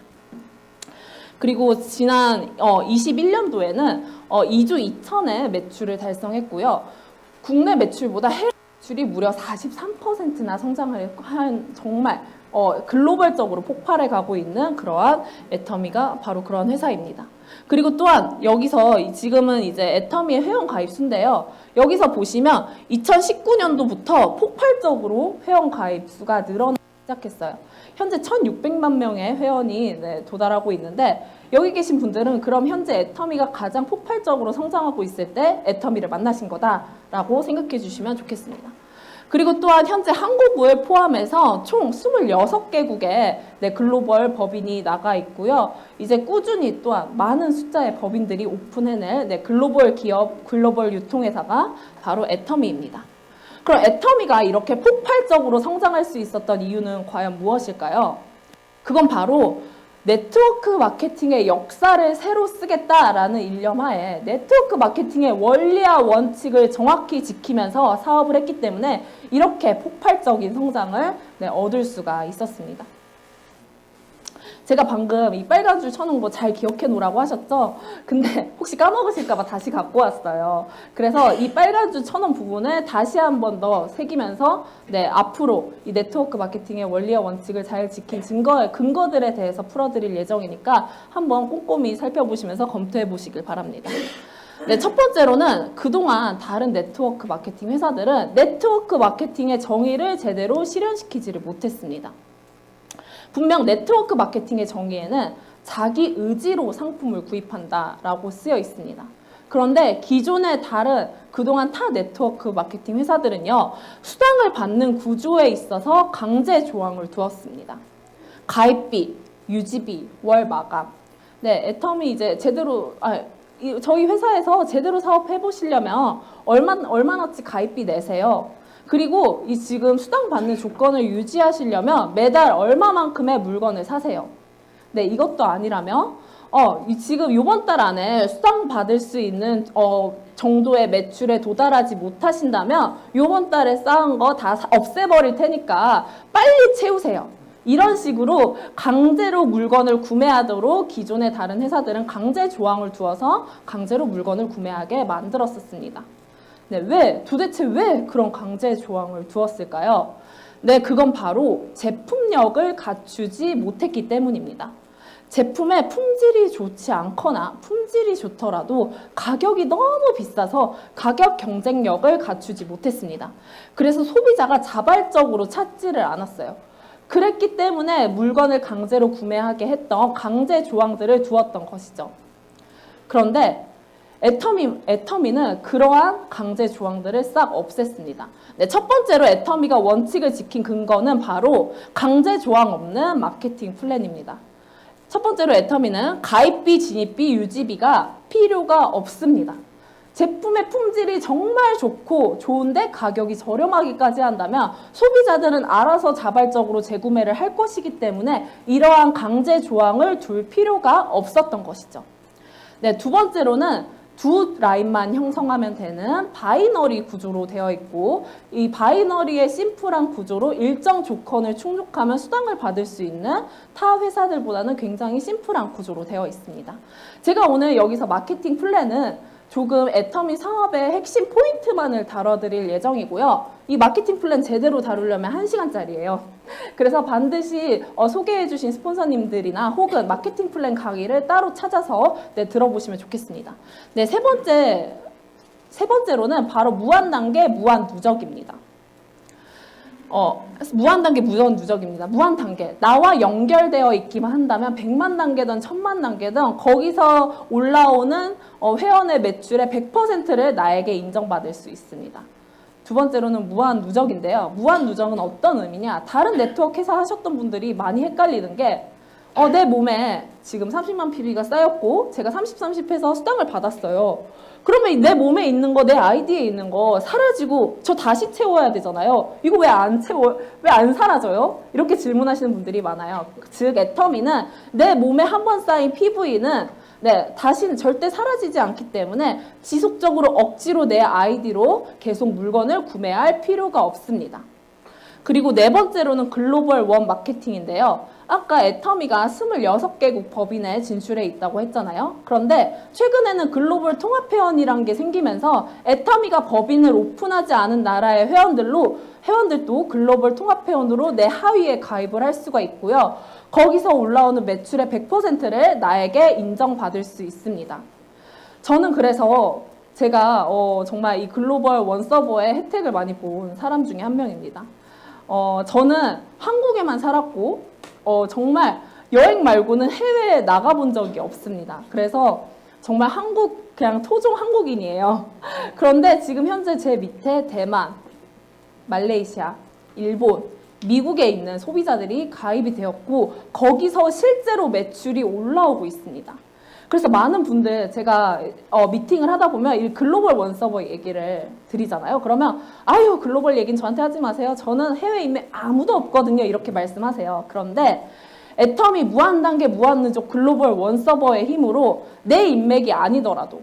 그리고 지난 21년도에는 2조 2천의 매출을 달성했고요. 국내 매출보다 해외 매출이 무려 43%나 성장을 한 정말 글로벌적으로 폭발해 가고 있는 그러한 애터미가 바로 그런 회사입니다. 그리고 또한 여기서 지금은 이제 애터미의 회원 가입 수인데요. 여기서 보시면 2019년도부터 폭발적으로 회원 가입 수가 늘어나기 시작했어요. 현재 1,600만 명의 회원이 네, 도달하고 있는데 여기 계신 분들은 그럼 현재 애터미가 가장 폭발적으로 성장하고 있을 때 애터미를 만나신 거다라고 생각해 주시면 좋겠습니다. 그리고 또한 현재 한국을 포함해서 총 26개국의 네, 글로벌 법인이 나가 있고요. 이제 꾸준히 또한 많은 숫자의 법인들이 오픈해낼 네, 글로벌 기업, 글로벌 유통회사가 바로 애터미입니다. 그럼 애터미가 이렇게 폭발적으로 성장할 수 있었던 이유는 과연 무엇일까요? 그건 바로 네트워크 마케팅의 역사를 새로 쓰겠다라는 일념하에 네트워크 마케팅의 원리와 원칙을 정확히 지키면서 사업을 했기 때문에 이렇게 폭발적인 성장을 네, 얻을 수가 있었습니다. 제가 방금 이 빨간 줄 쳐놓은 거 잘 기억해 놓으라고 하셨죠? 근데 혹시 까먹으실까봐 다시 갖고 왔어요. 그래서 이 빨간 줄 쳐놓은 부분을 다시 한 번 더 새기면서 네, 앞으로 이 네트워크 마케팅의 원리와 원칙을 잘 지킨 근거들에 대해서 풀어드릴 예정이니까 한번 꼼꼼히 살펴보시면서 검토해 보시길 바랍니다. 네, 첫 번째로는 그동안 다른 네트워크 마케팅 회사들은 네트워크 마케팅의 정의를 제대로 실현시키지를 못했습니다. 분명 네트워크 마케팅의 정의에는 자기 의지로 상품을 구입한다라고 쓰여 있습니다. 그런데 기존의 다른 그동안 타 네트워크 마케팅 회사들은요, 수당을 받는 구조에 있어서 강제 조항을 두었습니다. 가입비, 유지비, 월 마감. 네, 애터미 이제 제대로, 저희 회사에서 제대로 사업해 보시려면 얼마나치 가입비 내세요? 그리고 이 지금 수당 받는 조건을 유지하시려면 매달 얼마만큼의 물건을 사세요. 네, 이것도 아니라면 지금 이번 달 안에 수당 받을 수 있는 정도의 매출에 도달하지 못하신다면 이번 달에 쌓은 거 다 없애버릴 테니까 빨리 채우세요. 이런 식으로 강제로 물건을 구매하도록 기존의 다른 회사들은 강제 조항을 두어서 강제로 물건을 구매하게 만들었었습니다. 네, 도대체 왜 그런 강제 조항을 두었을까요? 네, 그건 바로 제품력을 갖추지 못했기 때문입니다. 제품의 품질이 좋지 않거나 품질이 좋더라도 가격이 너무 비싸서 가격 경쟁력을 갖추지 못했습니다. 그래서 소비자가 자발적으로 찾지를 않았어요. 그랬기 때문에 물건을 강제로 구매하게 했던 강제 조항들을 두었던 것이죠. 그런데 애터미는 그러한 강제 조항들을 싹 없앴습니다. 네, 첫 번째로 애터미가 원칙을 지킨 근거는 바로 강제 조항 없는 마케팅 플랜입니다. 첫 번째로 애터미는 가입비, 진입비, 유지비가 필요가 없습니다. 제품의 품질이 정말 좋고 좋은데 가격이 저렴하기까지 한다면 소비자들은 알아서 자발적으로 재구매를 할 것이기 때문에 이러한 강제 조항을 둘 필요가 없었던 것이죠. 네, 두 번째로는 두 라인만 형성하면 되는 바이너리 구조로 되어 있고 이 바이너리의 심플한 구조로 일정 조건을 충족하면 수당을 받을 수 있는 타 회사들보다는 굉장히 심플한 구조로 되어 있습니다. 제가 오늘 여기서 마케팅 플랜은 조금 애터미 사업의 핵심 포인트만을 다뤄드릴 예정이고요. 이 마케팅 플랜 제대로 다루려면 1시간짜리예요. 그래서 반드시 소개해주신 스폰서님들이나 혹은 마케팅 플랜 강의를 따로 찾아서 들어보시면 좋겠습니다. 네, 세 번째로는 바로 무한단계 무한누적입니다. 무한단계 무한누적입니다. 무한단계. 나와 연결되어 있기만 한다면 100만 단계든 1000만 단계든 거기서 올라오는 회원의 매출의 100%를 나에게 인정받을 수 있습니다. 두 번째로는 무한누적인데요. 무한누적은 어떤 의미냐? 다른 네트워크 회사 하셨던 분들이 많이 헷갈리는 게 내 몸에 지금 30만 PB가 쌓였고 제가 30, 30 해서 수당을 받았어요. 그러면 내 몸에 있는 거, 내 아이디에 있는 거 사라지고 저 다시 채워야 되잖아요. 이거 왜 안 사라져요? 이렇게 질문하시는 분들이 많아요. 즉 애터미는 내 몸에 한 번 쌓인 PV는 다시는 절대 사라지지 않기 때문에 지속적으로 억지로 내 아이디로 계속 물건을 구매할 필요가 없습니다. 그리고 네 번째로는 글로벌 원 마케팅인데요. 아까 애터미가 26개국 법인에 진출해 있다고 했잖아요. 그런데 최근에는 글로벌 통합회원이라는 게 생기면서 애터미가 법인을 오픈하지 않은 나라의 회원들도 글로벌 통합회원으로 내 하위에 가입을 할 수가 있고요. 거기서 올라오는 매출의 100%를 나에게 인정받을 수 있습니다. 저는 그래서 제가 정말 이 글로벌 원서버의 혜택을 많이 본 사람 중에 한 명입니다. 저는 한국에만 살았고 정말 여행 말고는 해외에 나가본 적이 없습니다. 그래서 정말 그냥 토종 한국인이에요. 그런데 지금 현재 제 밑에 대만, 말레이시아, 일본, 미국에 있는 소비자들이 가입이 되었고 거기서 실제로 매출이 올라오고 있습니다. 그래서 많은 분들 제가 미팅을 하다 보면 이 글로벌 원서버 얘기를 드리잖아요. 그러면 아유 글로벌 얘기는 저한테 하지 마세요. 저는 해외 인맥 아무도 없거든요. 이렇게 말씀하세요. 그런데 애터미 무한단계 무한누적 글로벌 원서버의 힘으로 내 인맥이 아니더라도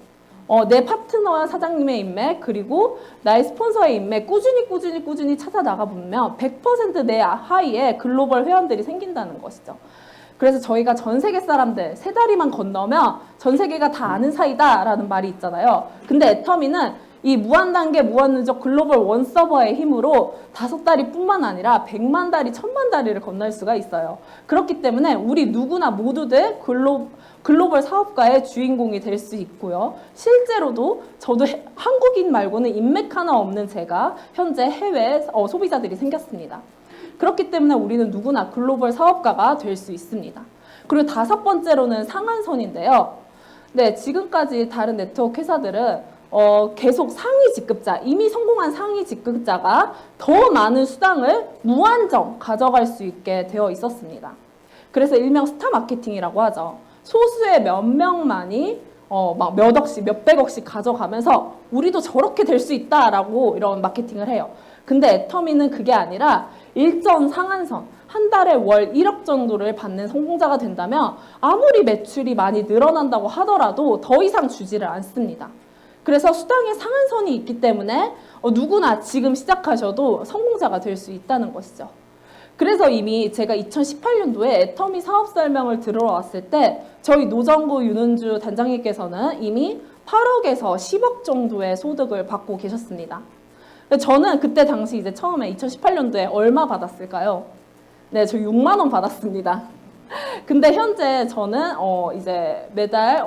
내 파트너와 사장님의 인맥 그리고 나의 스폰서의 인맥 꾸준히 찾아 나가보면 100% 내 하위에 글로벌 회원들이 생긴다는 것이죠. 그래서 저희가 전 세계 사람들 3다리만 건너면 전 세계가 다 아는 사이다라는 말이 있잖아요. 근데 애터미는 이 무한단계 무한누적 글로벌 원서버의 힘으로 5다리뿐만 아니라 100만 다리, 1000만 다리를 건널 수가 있어요. 그렇기 때문에 우리 누구나 모두들 글로벌 사업가의 주인공이 될 수 있고요. 실제로도 저도 한국인 말고는 인맥 하나 없는 제가 현재 해외 소비자들이 생겼습니다. 그렇기 때문에 우리는 누구나 글로벌 사업가가 될 수 있습니다. 그리고 5번째로는 상한선인데요. 네, 지금까지 다른 네트워크 회사들은 계속 상위 직급자, 이미 성공한 상위 직급자가 더 많은 수당을 무한정 가져갈 수 있게 되어 있었습니다. 그래서 일명 스타 마케팅이라고 하죠. 소수의 몇 명만이 막 몇 억씩, 몇백억씩 가져가면서 우리도 저렇게 될 수 있다라고 이런 마케팅을 해요. 근데 애터미는 그게 아니라 일정 상한선, 한 달에 월 1억 정도를 받는 성공자가 된다면 아무리 매출이 많이 늘어난다고 하더라도 더 이상 주지를 않습니다. 그래서 수당의 상한선이 있기 때문에 누구나 지금 시작하셔도 성공자가 될 수 있다는 것이죠. 그래서 이미 제가 2018년도에 애터미 사업 설명을 들으러 왔을 때 저희 노정구 윤은주 단장님께서는 이미 8억에서 10억 정도의 소득을 받고 계셨습니다. 저는 그때 당시 이제 처음에 2018년도에 얼마 받았을까요? 네, 저 6만 원 받았습니다. 근데 현재 저는 이제 매달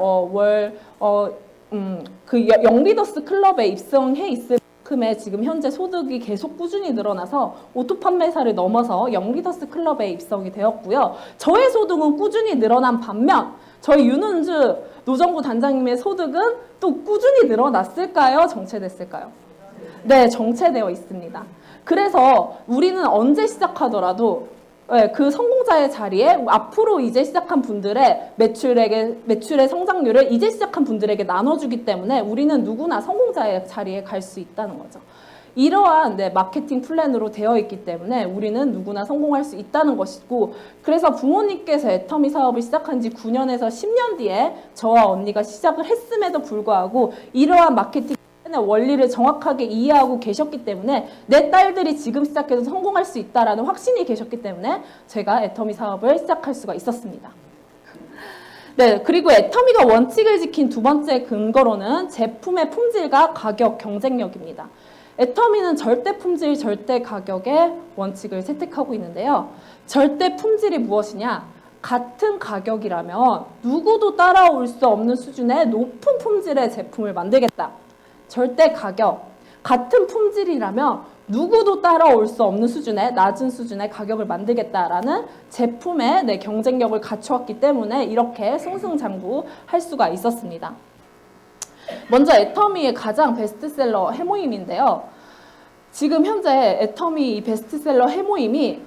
그 영리더스 클럽에 입성해 있을 만큼의 지금 현재 소득이 계속 꾸준히 늘어나서 오토 판매사를 넘어서 영리더스 클럽에 입성이 되었고요. 저의 소득은 꾸준히 늘어난 반면 저희 윤은주 노정구 단장님의 소득은 또 꾸준히 늘어났을까요? 정체됐을까요? 네, 정체되어 있습니다. 그래서 우리는 언제 시작하더라도 그 성공자의 자리에 앞으로 이제 시작한 분들의 매출의 성장률을 이제 시작한 분들에게 나눠주기 때문에 우리는 누구나 성공자의 자리에 갈 수 있다는 거죠. 이러한 마케팅 플랜으로 되어 있기 때문에 우리는 누구나 성공할 수 있다는 것이고, 그래서 부모님께서 애터미 사업을 시작한 지 9년에서 10년 뒤에 저와 언니가 시작을 했음에도 불구하고 이러한 마케팅 원리를 정확하게 이해하고 계셨기 때문에 내 딸들이 지금 시작해서 성공할 수 있다라는 확신이 계셨기 때문에 제가 애터미 사업을 시작할 수가 있었습니다. 네, 그리고 애터미가 원칙을 지킨 두 번째 근거로는 제품의 품질과 가격 경쟁력입니다. 애터미는 절대 품질, 절대 가격의 원칙을 채택하고 있는데요. 절대 품질이 무엇이냐? 같은 가격이라면 누구도 따라올 수 없는 수준의 높은 품질의 제품을 만들겠다. 절대 가격, 같은 품질이라면 누구도 따라올 수 없는 수준의 낮은 수준의 가격을 만들겠다라는 제품의 경쟁력을 갖추었기 때문에 이렇게 승승장구할 수가 있었습니다. 먼저 애터미의 가장 베스트셀러 해모임인데요. 지금 현재 애터미 이 베스트셀러 해모임이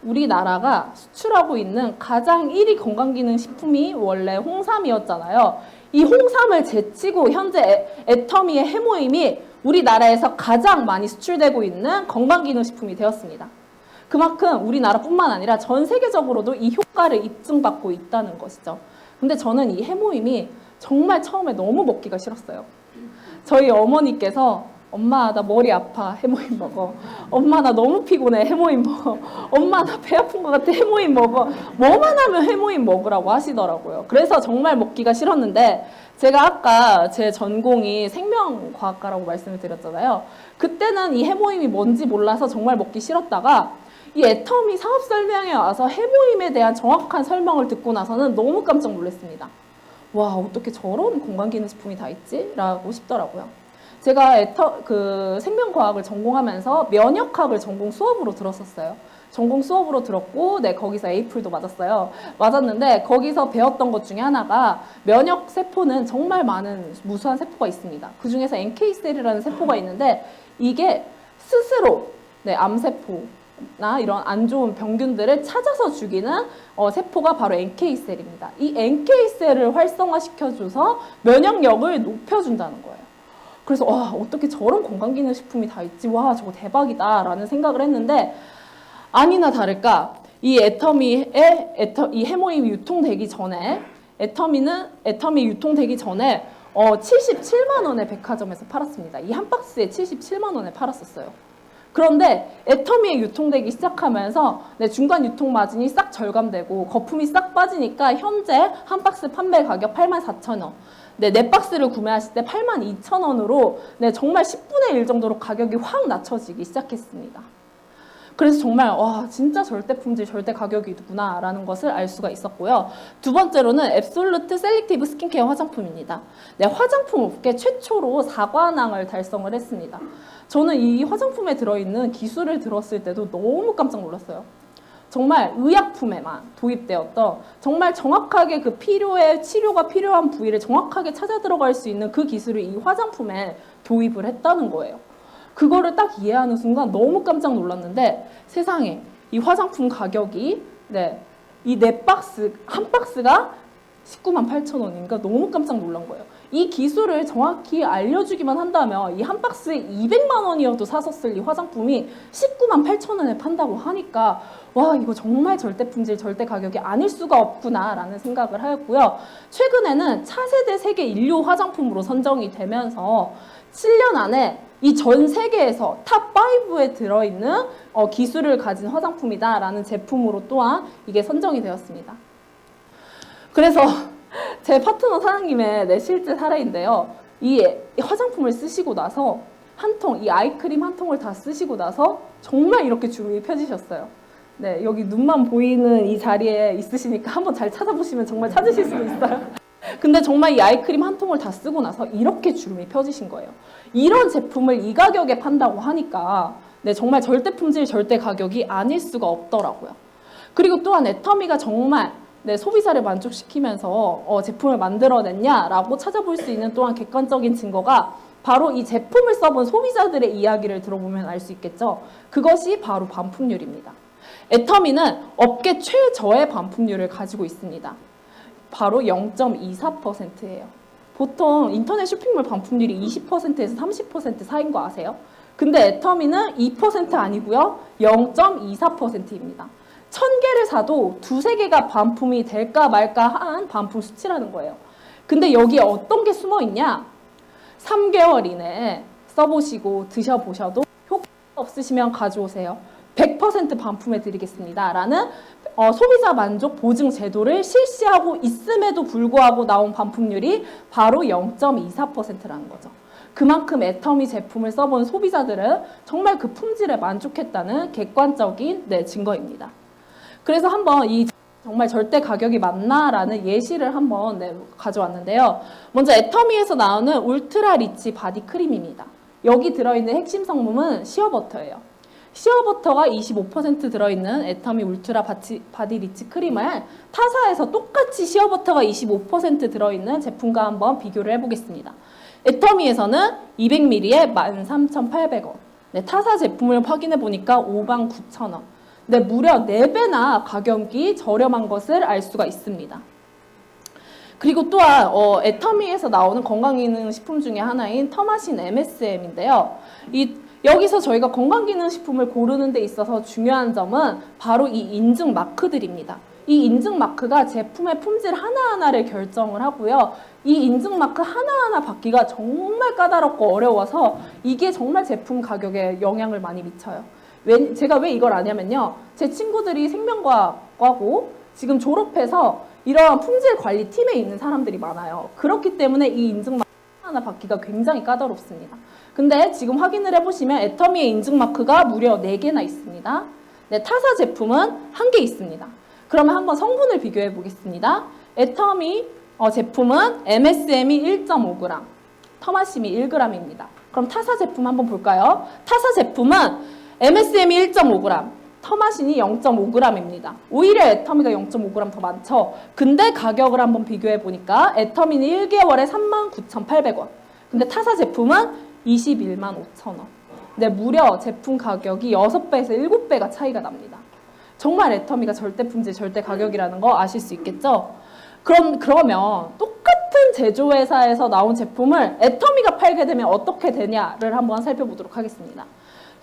우리나라가 수출하고 있는 가장 1위 건강기능식품이 원래 홍삼이었잖아요. 이 홍삼을 제치고 현재 애터미의 해모임이 우리나라에서 가장 많이 수출되고 있는 건강기능식품이 되었습니다. 그만큼 우리나라뿐만 아니라 전 세계적으로도 이 효과를 입증받고 있다는 것이죠. 근데 저는 이 해모임이 정말 처음에 너무 먹기가 싫었어요. 저희 어머니께서 엄마 나 머리 아파 해모임 먹어, 엄마 나 너무 피곤해 해모임 먹어, 엄마 나 배 아픈 것 같아 해모임 먹어, 뭐만 하면 해모임 먹으라고 하시더라고요. 그래서 정말 먹기가 싫었는데 제가 아까 제 전공이 생명과학과라고 말씀을 드렸잖아요. 그때는 이 해모임이 뭔지 몰라서 정말 먹기 싫었다가 이 애터미 사업 설명에 와서 해모임에 대한 정확한 설명을 듣고 나서는 너무 깜짝 놀랐습니다. 와, 어떻게 저런 건강기능식품이 다 있지? 라고 싶더라고요. 제가 생명과학을 전공하면서 면역학을 전공 수업으로 들었었어요. 전공 수업으로 들었고, 거기서 에이플도 맞았어요. 맞았는데 거기서 배웠던 것 중에 하나가 면역 세포는 정말 많은 무수한 세포가 있습니다. 그 중에서 NK셀이라는 세포가 있는데 이게 스스로 암세포나 이런 안 좋은 병균들을 찾아서 죽이는 세포가 바로 NK셀입니다. 이 NK셀을 활성화시켜줘서 면역력을 높여준다는 거예요. 그래서 와, 어떻게 저런 건강기능식품이 다 있지? 와, 저거 대박이다 라는 생각을 했는데 아니나 다를까 이 이 해모임이 유통되기 전에 애터미 유통되기 전에 77만 원에 백화점에서 팔았습니다. 이 한 박스에 77만 원에 팔았었어요. 그런데 애터미에 유통되기 시작하면서 중간 유통 마진이 싹 절감되고 거품이 싹 빠지니까 현재 한 박스 판매 가격 84,000원. 네 박스를 구매하실 때 82,000원으로 정말 10분의 1 정도로 가격이 확 낮춰지기 시작했습니다. 그래서 정말 와, 진짜 절대 품질, 절대 가격이구나 라는 것을 알 수가 있었고요. 두 번째로는 앱솔루트 셀렉티브 스킨케어 화장품입니다. 화장품 업계 최초로 4관왕을 달성을 했습니다. 저는 이 화장품에 들어있는 기술을 들었을 때도 너무 깜짝 놀랐어요. 정말 의약품에만 도입되었던 정말 정확하게 그 치료가 필요한 부위를 정확하게 찾아 들어갈 수 있는 그 기술을 이 화장품에 도입을 했다는 거예요. 그거를 딱 이해하는 순간 너무 깜짝 놀랐는데 세상에 이 화장품 가격이 이 한 박스가 198,000원이니까 너무 깜짝 놀란 거예요. 이 기술을 정확히 알려주기만 한다면 이 한 박스에 200만 원이어도 사서 쓸 이 화장품이 19만 8천 원에 판다고 하니까 와, 이거 정말 절대 품질, 절대 가격이 아닐 수가 없구나라는 생각을 하였고요. 최근에는 차세대 세계 인류 화장품으로 선정이 되면서 7년 안에 이 전 세계에서 탑5에 들어있는 기술을 가진 화장품이다라는 제품으로 또한 이게 선정이 되었습니다. 그래서 제 파트너 사장님의 실제 사례인데요. 이 화장품을 쓰시고 나서 한 통, 이 아이크림 한 통을 다 쓰시고 나서 정말 이렇게 주름이 펴지셨어요. 네, 여기 눈만 보이는 이 자리에 있으시니까 한번 잘 찾아보시면 정말 찾으실 수도 있어요. 근데 정말 이 아이크림 한 통을 다 쓰고 나서 이렇게 주름이 펴지신 거예요. 이런 제품을 이 가격에 판다고 하니까 네, 정말 절대 품질, 절대 가격이 아닐 수가 없더라고요. 그리고 또한 애터미가 정말 네, 소비자를 만족시키면서 제품을 만들어냈냐라고 찾아볼 수 있는 또한 객관적인 증거가 바로 이 제품을 써본 소비자들의 이야기를 들어보면 알 수 있겠죠. 그것이 바로 반품률입니다. 애터미는 업계 최저의 반품률을 가지고 있습니다. 바로 0.24%예요. 보통 인터넷 쇼핑몰 반품률이 20%에서 30% 사이인 거 아세요? 근데 애터미는 2% 아니고요. 0.24%입니다. 1000개를 사도 2~3개가 반품이 될까 말까 한 반품 수치라는 거예요. 근데 여기에 어떤 게 숨어 있냐? 3개월 이내에 써보시고 드셔보셔도 효과 없으시면 가져오세요. 100% 반품해 드리겠습니다. 라는 소비자 만족 보증 제도를 실시하고 있음에도 불구하고 나온 반품률이 바로 0.24%라는 거죠. 그만큼 애터미 제품을 써본 소비자들은 정말 그 품질에 만족했다는 객관적인 증거입니다. 그래서 한번 이 정말 절대 가격이 맞나라는 예시를 한번 가져왔는데요. 먼저 애터미에서 나오는 울트라 리치 바디 크림입니다. 여기 들어있는 핵심 성분은 시어버터예요. 시어버터가 25% 들어있는 애터미 울트라 바디 리치 크림을 타사에서 똑같이 시어버터가 25% 들어있는 제품과 한번 비교를 해보겠습니다. 애터미에서는 200ml에 13,800원. 네, 타사 제품을 확인해 보니까 59,000원. 네, 무려 4배나 가격이 저렴한 것을 알 수가 있습니다. 그리고 또한 애터미에서 나오는 건강기능식품 중에 하나인 터마신 MSM인데요. 여기서 저희가 건강기능식품을 고르는 데 있어서 중요한 점은 바로 이 인증 마크들입니다. 이 인증 마크가 제품의 품질 하나하나를 결정을 하고요. 이 인증 마크 하나하나 받기가 정말 까다롭고 어려워서 이게 정말 제품 가격에 영향을 많이 미쳐요. 제가 왜 이걸 아냐면요. 제 친구들이 생명과학과고 지금 졸업해서 이러한 품질 관리 팀에 있는 사람들이 많아요. 그렇기 때문에 이 인증 마크 하나 받기가 굉장히 까다롭습니다. 근데 지금 확인을 해보시면 애터미의 인증 마크가 무려 4개나 있습니다. 네, 타사 제품은 1개 있습니다. 그러면 한번 성분을 비교해 보겠습니다. 애터미 제품은 MSM이 1.5g, 터마심이 1g입니다. 그럼 타사 제품 한번 볼까요? 타사 제품은 MSM이 1.5g, 터마신이 0.5g입니다. 오히려 애터미가 0.5g 더 많죠. 근데 가격을 한번 비교해 보니까 애터미는 1개월에 39,800원. 근데 타사 제품은 21만 5천원. 네, 무려 제품 가격이 6배에서 7배가 차이가 납니다. 정말 애터미가 절대 품질, 절대 가격이라는 거 아실 수 있겠죠? 그러면 똑같은 제조회사에서 나온 제품을 애터미가 팔게 되면 어떻게 되냐를 한번 살펴보도록 하겠습니다.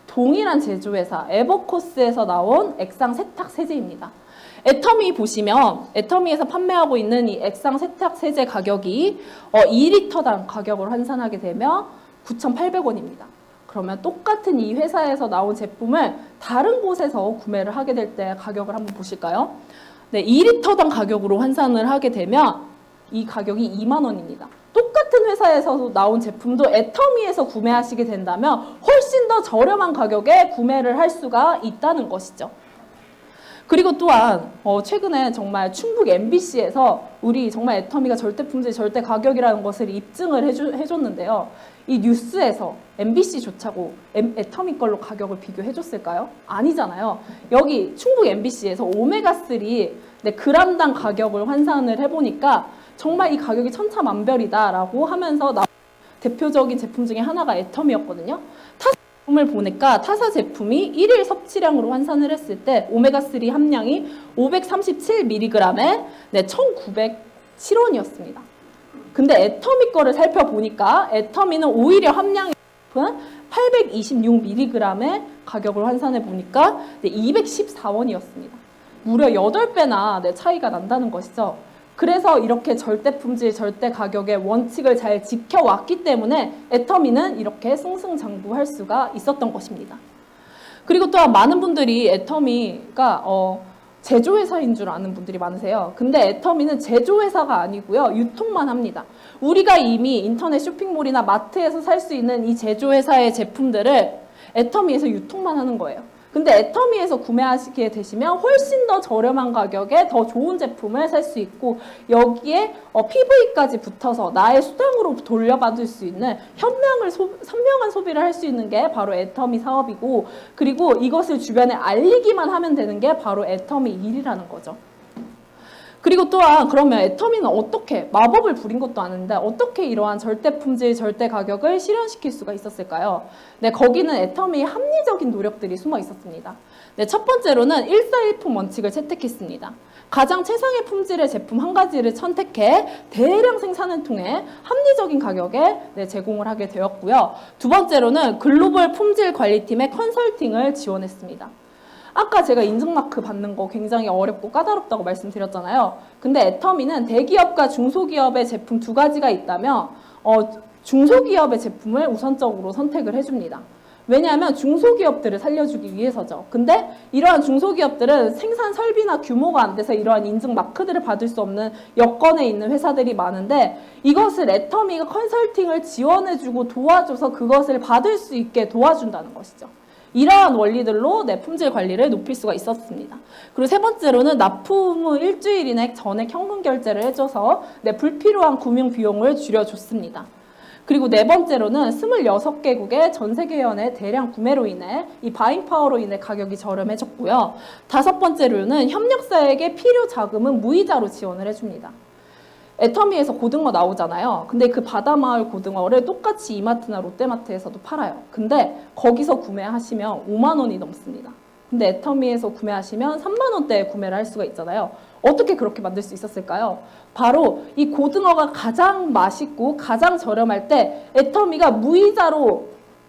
동일한 제조회사 에버코스에서 나온 액상 세탁 세제입니다. 애터미 보시면 애터미에서 판매하고 있는 이 액상 세탁 세제 가격이 2리터당 가격을 환산하게 되면 9,800원입니다. 그러면 똑같은 이 회사에서 나온 제품을 다른 곳에서 구매를 하게 될 때 가격을 한번 보실까요? 네, 2리터당 가격으로 환산을 하게 되면 이 가격이 2만 원입니다. 똑같은 회사에서 나온 제품도 애터미에서 구매하시게 된다면 훨씬 더 저렴한 가격에 구매를 할 수가 있다는 것이죠. 그리고 또한 최근에 정말 충북 MBC에서 우리 정말 애터미가 절대 품질, 절대 가격이라는 것을 입증을 해줬는데요. 이 뉴스에서 MBC조차고 애터미 걸로 가격을 비교해줬을까요? 아니잖아요. 여기 충북 MBC에서 오메가3 그람당 가격을 환산을 해보니까 정말 이 가격이 천차만별이다라고 하면서 대표적인 제품 중에 하나가 애터미였거든요. 타사 제품을 보니까 타사 제품이 1일 섭취량으로 환산을 했을 때 오메가3 함량이 537mg에 1,907원이었습니다. 근데 애터미 거를 살펴보니까 애터미는 오히려 함량이 높은 826mg의 가격을 환산해 보니까 214원이었습니다. 무려 8배나 차이가 난다는 것이죠. 그래서 이렇게 절대 품질, 절대 가격의 원칙을 잘 지켜왔기 때문에 애터미는 이렇게 승승장구할 수가 있었던 것입니다. 그리고 또한 많은 분들이 애터미가 제조회사인 줄 아는 분들이 많으세요. 근데 애터미는 제조회사가 아니고요. 유통만 합니다. 우리가 이미 인터넷 쇼핑몰이나 마트에서 살 수 있는 이 제조회사의 제품들을 애터미에서 유통만 하는 거예요. 근데 애터미에서 구매하시게 되시면 훨씬 더 저렴한 가격에 더 좋은 제품을 살 수 있고 여기에 PV까지 붙어서 나의 수당으로 돌려받을 수 있는 현명한 소비를 할 수 있는 게 바로 애터미 사업이고 그리고 이것을 주변에 알리기만 하면 되는 게 바로 애터미 일이라는 거죠. 그리고 또한 그러면 애터미는 어떻게 마법을 부린 것도 아닌데 어떻게 이러한 절대 품질, 절대 가격을 실현시킬 수가 있었을까요? 네, 거기는 애터미의 합리적인 노력들이 숨어 있었습니다. 네, 첫 번째로는 1사1품 원칙을 채택했습니다. 가장 최상의 품질의 제품 한 가지를 선택해 대량 생산을 통해 합리적인 가격에 제공을 하게 되었고요. 두 번째로는 글로벌 품질 관리팀의 컨설팅을 지원했습니다. 아까 제가 인증마크 받는 거 굉장히 어렵고 까다롭다고 말씀드렸잖아요. 근데 애터미는 대기업과 중소기업의 제품 두 가지가 있다면 중소기업의 제품을 우선적으로 선택을 해줍니다. 왜냐하면 중소기업들을 살려주기 위해서죠. 근데 이러한 중소기업들은 생산 설비나 규모가 안 돼서 이러한 인증 마크들을 받을 수 없는 여건에 있는 회사들이 많은데 이것을 애터미가 컨설팅을 지원해주고 도와줘서 그것을 받을 수 있게 도와준다는 것이죠. 이러한 원리들로 품질 관리를 높일 수가 있었습니다. 그리고 세 번째로는 납품 후 일주일 이내 전액 현금 결제를 해줘서 불필요한 구명 비용을 줄여줬습니다. 그리고 네 번째로는 26개국의 전 세계연의 대량 구매로 인해 이 바잉 파워로 인해 가격이 저렴해졌고요. 다섯 번째로는 협력사에게 필요 자금은 무이자로 지원을 해줍니다. 애터미에서 고등어 나오잖아요. 근데 그 바다마을 고등어를 똑같이 이마트나 롯데마트에서도 팔아요. 근데 거기서 구매하시면 5만 원이 넘습니다. 근데 애터미에서 구매하시면 3만 원대에 구매를 할 수가 있잖아요. 어떻게 그렇게 만들 수 있었을까요? 바로 이 고등어가 가장 맛있고 가장 저렴할 때 애터미가 무이자로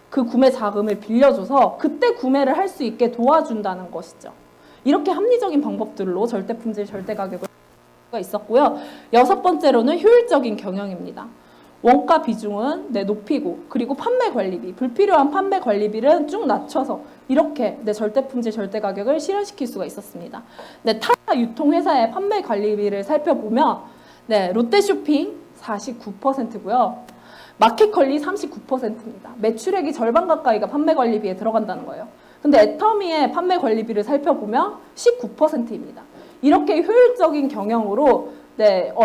그 구매 자금을 빌려줘서 그때 구매를 할 수 있게 도와준다는 것이죠. 이렇게 합리적인 방법들로 절대 품질, 절대 가격을 있었고요. 여섯 번째로는 효율적인 경영입니다. 원가 비중은 높이고 그리고 판매 관리비, 불필요한 판매 관리비를 쭉 낮춰서 이렇게 절대 품질, 절대 가격을 실현시킬 수가 있었습니다. 타 유통회사의 판매 관리비를 살펴보면 롯데쇼핑 49%고요. 마켓컬리 39%입니다. 매출액이 절반 가까이가 판매 관리비에 들어간다는 거예요. 근데 애터미의 판매 관리비를 살펴보면 19%입니다. 이렇게 효율적인 경영으로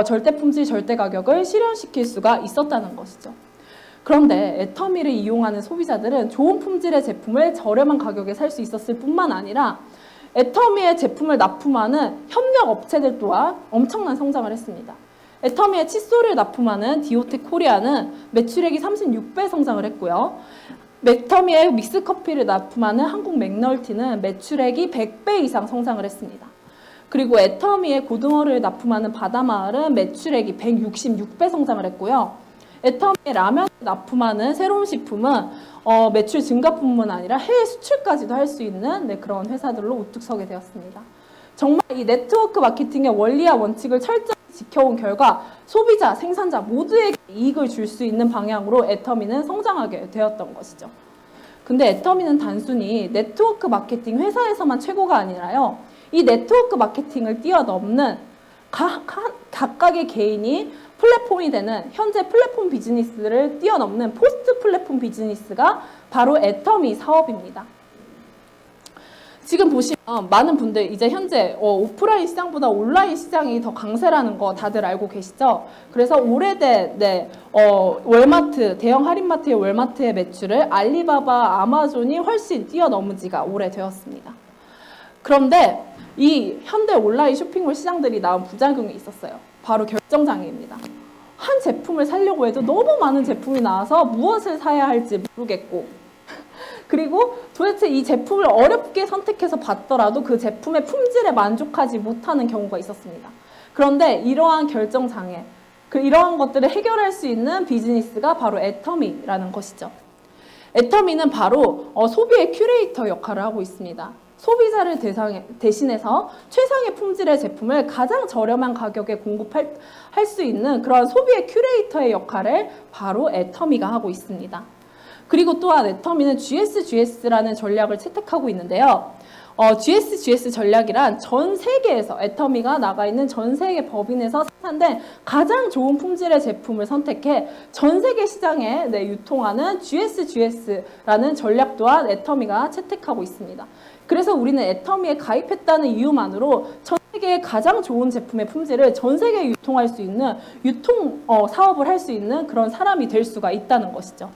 절대 품질, 절대 가격을 실현시킬 수가 있었다는 것이죠. 그런데 애터미를 이용하는 소비자들은 좋은 품질의 제품을 저렴한 가격에 살 수 있었을 뿐만 아니라 애터미의 제품을 납품하는 협력 업체들 또한 엄청난 성장을 했습니다. 애터미의 칫솔을 납품하는 디오텍 코리아는 매출액이 36배 성장을 했고요. 애터미의 믹스커피를 납품하는 한국 맥널티는 매출액이 100배 이상 성장을 했습니다. 그리고 애터미의 고등어를 납품하는 바다마을은 매출액이 166배 성장을 했고요. 애터미의 라면을 납품하는 새로움식품은 매출 증가뿐만 아니라 해외 수출까지도 할 수 있는 그런 회사들로 우뚝 서게 되었습니다. 정말 이 네트워크 마케팅의 원리와 원칙을 철저히 지켜온 결과 소비자, 생산자 모두에게 이익을 줄 수 있는 방향으로 애터미는 성장하게 되었던 것이죠. 근데 애터미는 단순히 네트워크 마케팅 회사에서만 최고가 아니라요. 이 네트워크 마케팅을 뛰어넘는 각각의 개인이 플랫폼이 되는 현재 플랫폼 비즈니스를 뛰어넘는 포스트 플랫폼 비즈니스가 바로 애터미 사업입니다. 지금 보시면 많은 분들 이제 현재 오프라인 시장보다 온라인 시장이 더 강세라는 거 다들 알고 계시죠? 그래서 오래된 월마트, 대형 할인마트의 월마트의 매출을 알리바바, 아마존이 훨씬 뛰어넘은 지가 오래되었습니다. 그런데 이 현대 온라인 쇼핑몰 시장들이 낳은 부작용이 있었어요. 바로 결정장애입니다. 한 제품을 사려고 해도 너무 많은 제품이 나와서 무엇을 사야 할지 모르겠고 그리고 도대체 이 제품을 어렵게 선택해서 봤더라도 그 제품의 품질에 만족하지 못하는 경우가 있었습니다. 그런데 이러한 결정장애, 이러한 것들을 해결할 수 있는 비즈니스가 바로 애터미라는 것이죠. 애터미는 바로 소비의 큐레이터 역할을 하고 있습니다. 소비자를 대신해서 최상의 품질의 제품을 가장 저렴한 가격에 공급할 수 있는 그런 소비의 큐레이터의 역할을 바로 애터미가 하고 있습니다. 그리고 또한 애터미는 GSGS라는 전략을 채택하고 있는데요. GSGS 전략이란 전 세계에서 애터미가 나가 있는 전 세계 법인에서 생산된 가장 좋은 품질의 제품을 선택해 전 세계 시장에 유통하는 GSGS라는 전략 또한 애터미가 채택하고 있습니다. 그래서 우리는 애터미에 가입했다는 이유만으로 전 세계의 가장 좋은 제품의 품질을 전 세계에 유통할 수 있는 사업을 할 수 있는 그런 사람이 될 수가 있다는 것이죠.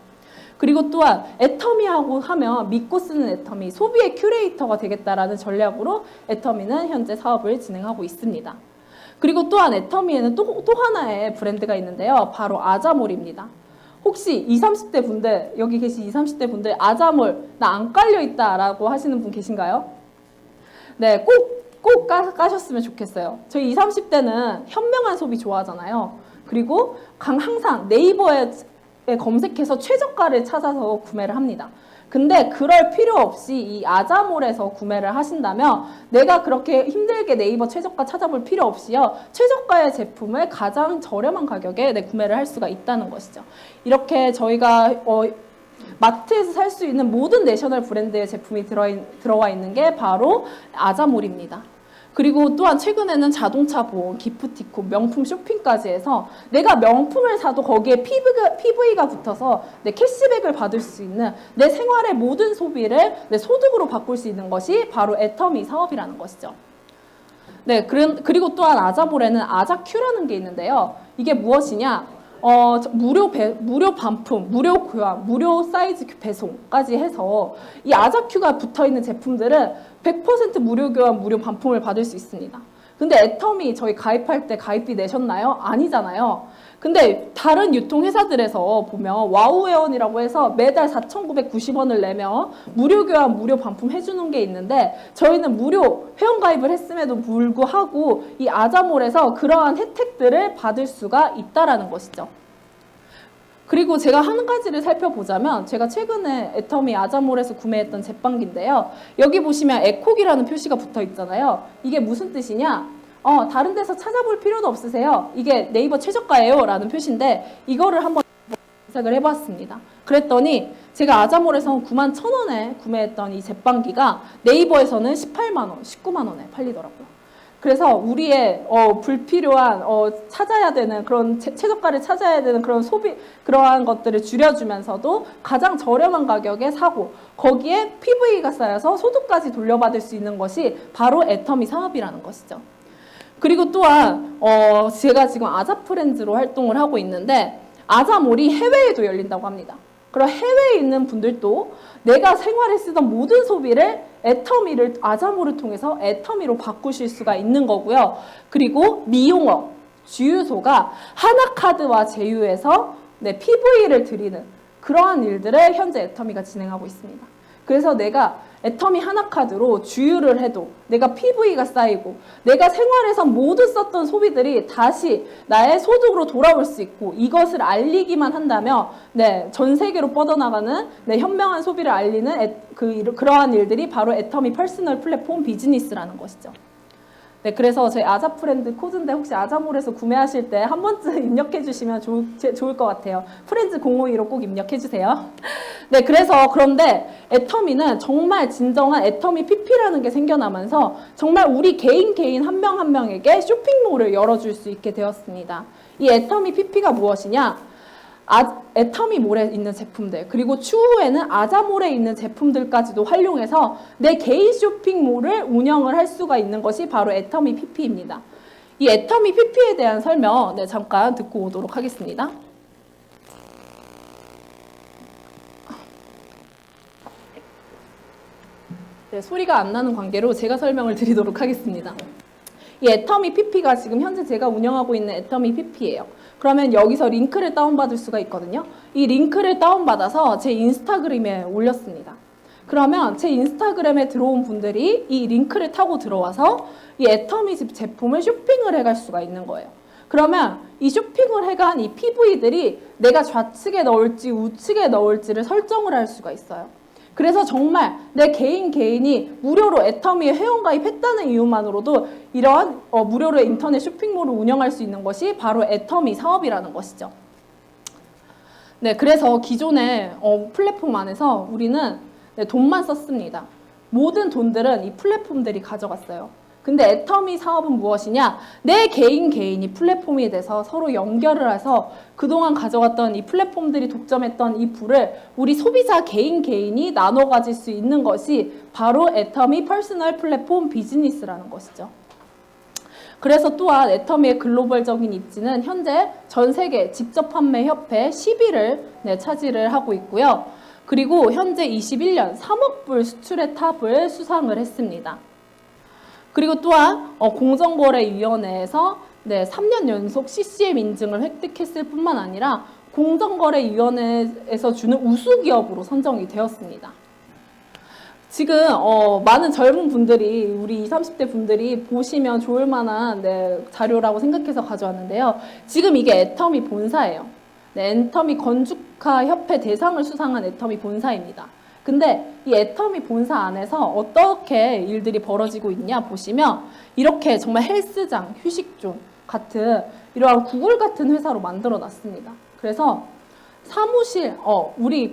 그리고 또한 애터미하고 하면 믿고 쓰는 애터미, 소비의 큐레이터가 되겠다라는 전략으로 애터미는 현재 사업을 진행하고 있습니다. 그리고 또한 애터미에는 또 하나의 브랜드가 있는데요. 바로 아자몰입니다. 혹시 20, 30대 분들, 여기 계신 20, 30대 분들 아자몰 나 안 깔려 있다라고 하시는 분 계신가요? 네, 꼭 까셨으면 좋겠어요. 저희 20, 30대는 현명한 소비 좋아하잖아요. 그리고 항상 네이버에 검색해서 최저가를 찾아서 구매를 합니다. 근데 그럴 필요 없이 이 아자몰에서 구매를 하신다면 내가 그렇게 힘들게 네이버 최저가 찾아볼 필요 없이요. 최저가의 제품을 가장 저렴한 가격에 구매를 할 수가 있다는 것이죠. 이렇게 저희가 마트에서 살 수 있는 모든 내셔널 브랜드의 제품이 들어와 있는 게 바로 아자몰입니다. 그리고 또한 최근에는 자동차 보험, 기프티콘, 명품 쇼핑까지 해서 내가 명품을 사도 거기에 PV가 붙어서 내 캐시백을 받을 수 있는 내 생활의 모든 소비를 내 소득으로 바꿀 수 있는 것이 바로 애터미 사업이라는 것이죠. 네, 그리고 또한 아자몰에는 아자큐라는 게 있는데요. 이게 무엇이냐? 무료 반품, 무료 교환, 무료 사이즈 배송까지 해서 이 아자큐가 붙어있는 제품들은 100% 무료 교환, 무료 반품을 받을 수 있습니다. 근데 애터미 저희 가입할 때 가입비 내셨나요? 아니잖아요. 근데 다른 유통회사들에서 보면 와우회원이라고 해서 매달 4,990원을 내면 무료 교환, 무료 반품 해주는 게 있는데 저희는 무료 회원가입을 했음에도 불구하고 이 아자몰에서 그러한 혜택들을 받을 수가 있다라는 것이죠. 그리고 제가 한 가지를 살펴보자면 제가 최근에 애터미 아자몰에서 구매했던 제빵기인데요. 여기 보시면 에콕이라는 표시가 붙어 있잖아요. 이게 무슨 뜻이냐? 다른 데서 찾아볼 필요도 없으세요. 이게 네이버 최저가예요 라는 표시인데 이거를 한번 검색을 해봤습니다. 그랬더니 제가 아자몰에서 91,000원에 구매했던 이 제빵기가 네이버에서는 18만원, 19만원에 팔리더라고요. 그래서 우리의 불필요한 찾아야 되는 그런 최저가를 찾아야 되는 그런 그러한 것들을 줄여주면서도 가장 저렴한 가격에 사고 거기에 PV가 쌓여서 소득까지 돌려받을 수 있는 것이 바로 애터미 사업이라는 것이죠. 그리고 또한 제가 지금 아자프렌즈로 활동을 하고 있는데 아자몰이 해외에도 열린다고 합니다. 그럼 해외에 있는 분들도 내가 생활에 쓰던 모든 소비를 애터미를 아자몰을 통해서 애터미로 바꾸실 수가 있는 거고요. 그리고 미용업, 주유소가 하나카드와 제휴해서 PV를 드리는 그러한 일들을 현재 애터미가 진행하고 있습니다. 그래서 내가 애터미 하나카드로 주유를 해도 내가 PV가 쌓이고 내가 생활에서 모두 썼던 소비들이 다시 나의 소득으로 돌아올 수 있고 이것을 알리기만 한다면 전 세계로 뻗어나가는 현명한 소비를 알리는 그러한 일들이 바로 애터미 퍼스널 플랫폼 비즈니스라는 것이죠. 그래서 저희 아자프렌드 코드인데 혹시 아자몰에서 구매하실 때 한 번쯤 입력해 주시면 좋을 것 같아요. 프렌즈 052로 꼭 입력해 주세요. 그런데 애터미는 정말 진정한 애터미 PP라는 게 생겨나면서 정말 우리 개인 한 명 한 명에게 쇼핑몰을 열어줄 수 있게 되었습니다. 이 애터미 PP가 무엇이냐? 애터미몰에 있는 제품들 그리고 추후에는 아자몰에 있는 제품들까지도 활용해서 내 개인 쇼핑몰을 운영을 할 수가 있는 것이 바로 애터미 PP입니다. 이 애터미 PP에 대한 설명 잠깐 듣고 오도록 하겠습니다. 소리가 안 나는 관계로 제가 설명을 드리도록 하겠습니다. 이 애터미 PP가 지금 현재 제가 운영하고 있는 애터미 PP예요. 그러면 여기서 링크를 다운받을 수가 있거든요. 이 링크를 다운받아서 제 인스타그램에 올렸습니다. 그러면 제 인스타그램에 들어온 분들이 이 링크를 타고 들어와서 이 애터미 제품을 쇼핑을 해갈 수가 있는 거예요. 그러면 이 쇼핑을 해간 이 PV들이 내가 좌측에 넣을지 우측에 넣을지를 설정을 할 수가 있어요. 그래서 정말 내 개인이 무료로 애터미에 회원가입했다는 이유만으로도 이러한 무료로 인터넷 쇼핑몰을 운영할 수 있는 것이 바로 애터미 사업이라는 것이죠. 네, 그래서 기존의 플랫폼 안에서 우리는 돈만 썼습니다. 모든 돈들은 이 플랫폼들이 가져갔어요. 근데 애터미 사업은 무엇이냐? 내 개인이 플랫폼이 돼서 서로 연결을 해서 그동안 가져갔던 이 플랫폼들이 독점했던 이 부를 우리 소비자 개인이 나눠 가질 수 있는 것이 바로 애터미 퍼스널 플랫폼 비즈니스라는 것이죠. 그래서 또한 애터미의 글로벌적인 입지는 현재 전 세계 직접 판매 협회 10위를 차지를 하고 있고요. 그리고 현재 21년 3억 불 수출의 탑을 수상을 했습니다. 그리고 또한 공정거래위원회에서 3년 연속 CCM 인증을 획득했을 뿐만 아니라 공정거래위원회에서 주는 우수기업으로 선정이 되었습니다. 지금 많은 젊은 분들이 우리 20, 30대 분들이 보시면 좋을 만한 자료라고 생각해서 가져왔는데요. 지금 이게 애터미 본사예요. 애터미 건축가 협회 대상을 수상한 애터미 본사입니다. 근데 이 애터미 본사 안에서 어떻게 일들이 벌어지고 있냐 보시면 이렇게 정말 헬스장, 휴식존 같은 이러한 구글 같은 회사로 만들어 놨습니다. 그래서 사무실, 우리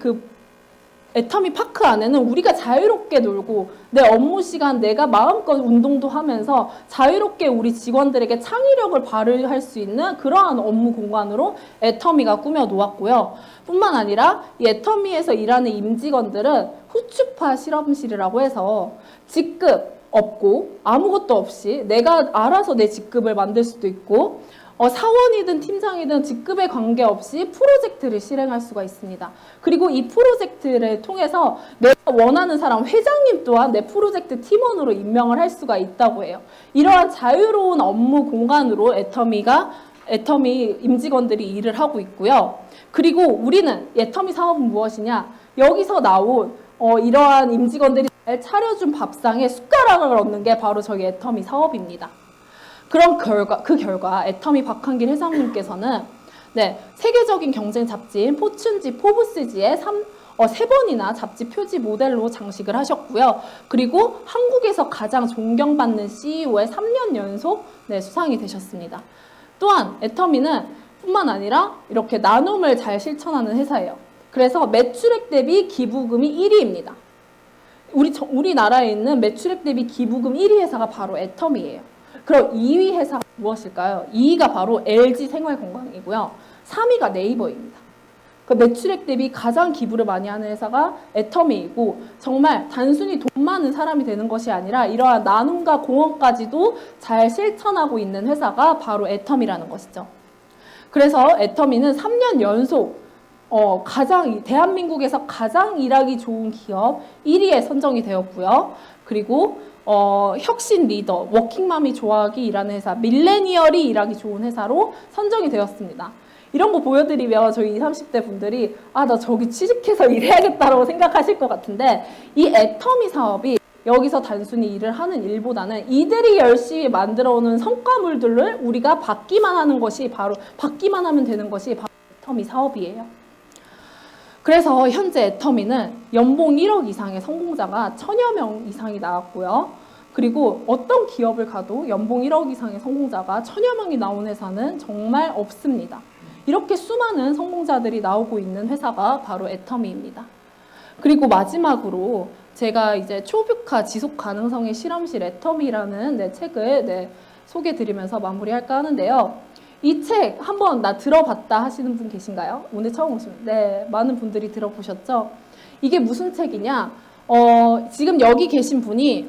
애터미 파크 안에는 우리가 자유롭게 놀고 내 업무 시간 내가 마음껏 운동도 하면서 자유롭게 우리 직원들에게 창의력을 발휘할 수 있는 그러한 업무 공간으로 애터미가 꾸며 놓았고요. 뿐만 아니라 이 애터미에서 일하는 임직원들은 후추파 실험실이라고 해서 직급 없고 아무것도 없이 내가 알아서 내 직급을 만들 수도 있고 사원이든 팀장이든 직급에 관계없이 프로젝트를 실행할 수가 있습니다. 그리고 이 프로젝트를 통해서 내가 원하는 사람, 회장님 또한 내 프로젝트 팀원으로 임명을 할 수가 있다고 해요. 이러한 자유로운 업무 공간으로 애터미 임직원들이 일을 하고 있고요. 그리고 우리는 애터미 사업은 무엇이냐? 여기서 나온 이러한 임직원들이 잘 차려준 밥상에 숟가락을 얻는 게 바로 저희 애터미 사업입니다. 그 결과 애터미 박한길 회장님께서는 세계적인 경쟁 잡지인 포춘지, 포브스지에 3번이나 잡지 표지 모델로 장식을 하셨고요. 그리고 한국에서 가장 존경받는 CEO의 3년 연속 수상이 되셨습니다. 또한 애터미는 뿐만 아니라 이렇게 나눔을 잘 실천하는 회사예요. 그래서 매출액 대비 기부금이 1위입니다. 우리나라에 있는 매출액 대비 기부금 1위 회사가 바로 애터미예요. 그럼 2위 회사가 무엇일까요? 2위가 바로 LG생활건강이고요. 3위가 네이버입니다. 그 매출액 대비 가장 기부를 많이 하는 회사가 애터미이고 정말 단순히 돈 많은 사람이 되는 것이 아니라 이러한 나눔과 공헌까지도 잘 실천하고 있는 회사가 바로 애터미라는 것이죠. 그래서 애터미는 3년 연속 대한민국에서 가장 일하기 좋은 기업 1위에 선정이 되었고요. 그리고 혁신 리더, 워킹맘이 좋아하기 일하는 회사, 밀레니얼이 일하기 좋은 회사로 선정이 되었습니다. 이런 거 보여드리면 저희 20, 30대 분들이 나 저기 취직해서 일해야겠다라고 생각하실 것 같은데 이 애터미 사업이 여기서 단순히 일을 하는 일보다는 이들이 열심히 만들어오는 성과물들을 우리가 받기만 하면 되는 것이 바로 애터미 사업이에요. 그래서 현재 애터미는 연봉 1억 이상의 성공자가 1000여 명 이상이 나왔고요. 그리고 어떤 기업을 가도 연봉 1억 이상의 성공자가 1000여 명이 나온 회사는 정말 없습니다. 이렇게 수많은 성공자들이 나오고 있는 회사가 바로 애터미입니다. 그리고 마지막으로 제가 이제 초뷰카 지속 가능성의 실험실 애터미라는 책을 소개드리면서 마무리할까 하는데요. 이 책 한번 나 들어봤다 하시는 분 계신가요? 오늘 처음 오시면 많은 분들이 들어보셨죠? 이게 무슨 책이냐? 지금 여기 계신 분이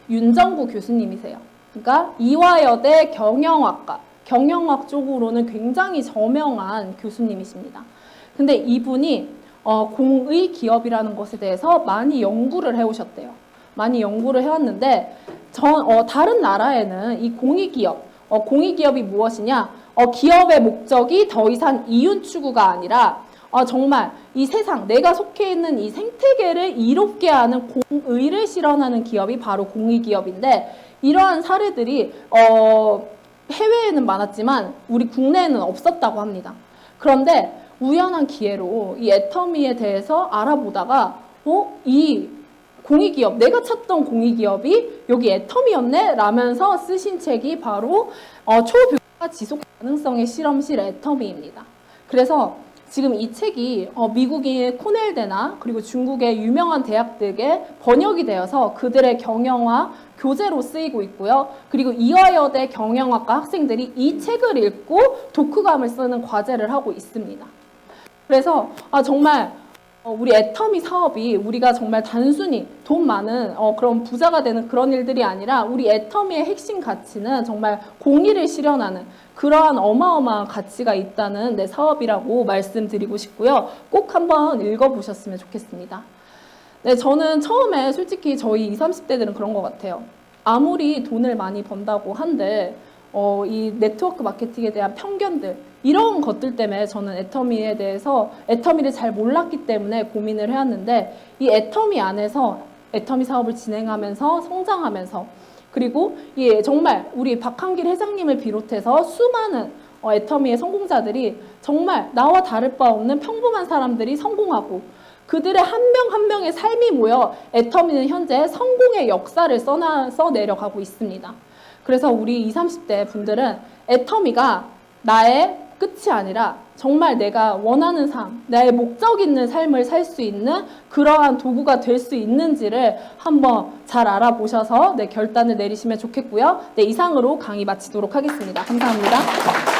윤정구 교수님이세요. 그러니까 이화여대 경영학 쪽으로는 굉장히 저명한 교수님이십니다. 근데 이분이 공의 기업이라는 것에 대해서 많이 연구를 해오셨대요. 많이 연구를 해왔는데 다른 나라에는 이 공익기업이 무엇이냐? 기업의 목적이 더 이상 이윤 추구가 아니라 정말 이 세상, 내가 속해 있는 이 생태계를 이롭게 하는 공의를 실현하는 기업이 바로 공익기업인데 이러한 사례들이 해외에는 많았지만 우리 국내에는 없었다고 합니다. 그런데 우연한 기회로 이 애터미에 대해서 알아보다가 이 공익기업, 내가 찾던 공익기업이 여기 애터미였네? 라면서 쓰신 책이 바로 초뷰과 지속 가능성의 실험실 애터미입니다. 그래서 지금 이 책이 미국인 코넬대나 그리고 중국의 유명한 대학들에 번역이 되어서 그들의 경영화 교재로 쓰이고 있고요. 그리고 이화여대 경영학과 학생들이 이 책을 읽고 독후감을 쓰는 과제를 하고 있습니다. 그래서 정말 우리 애터미 사업이 우리가 정말 단순히 돈 많은 그런 부자가 되는 그런 일들이 아니라 우리 애터미의 핵심 가치는 정말 공의를 실현하는 그러한 어마어마한 가치가 있다는 사업이라고 말씀드리고 싶고요. 꼭 한번 읽어보셨으면 좋겠습니다. 네, 저는 처음에 솔직히 저희 20, 30대들은 그런 것 같아요. 아무리 돈을 많이 번다고 한들 이 네트워크 마케팅에 대한 편견들 이런 것들 때문에 저는 애터미에 대해서 애터미를 잘 몰랐기 때문에 고민을 해왔는데 이 애터미 안에서 애터미 사업을 진행하면서 성장하면서 그리고 정말 우리 박한길 회장님을 비롯해서 수많은 애터미의 성공자들이 정말 나와 다를 바 없는 평범한 사람들이 성공하고 그들의 한 명 한 명의 삶이 모여 애터미는 현재 성공의 역사를 써내려가고 있습니다. 그래서 우리 20, 30대 분들은 애터미가 나의 끝이 아니라 정말 내가 원하는 삶, 나의 목적 있는 삶을 살 수 있는 그러한 도구가 될 수 있는지를 한번 잘 알아보셔서 결단을 내리시면 좋겠고요. 이상으로 강의 마치도록 하겠습니다. 감사합니다.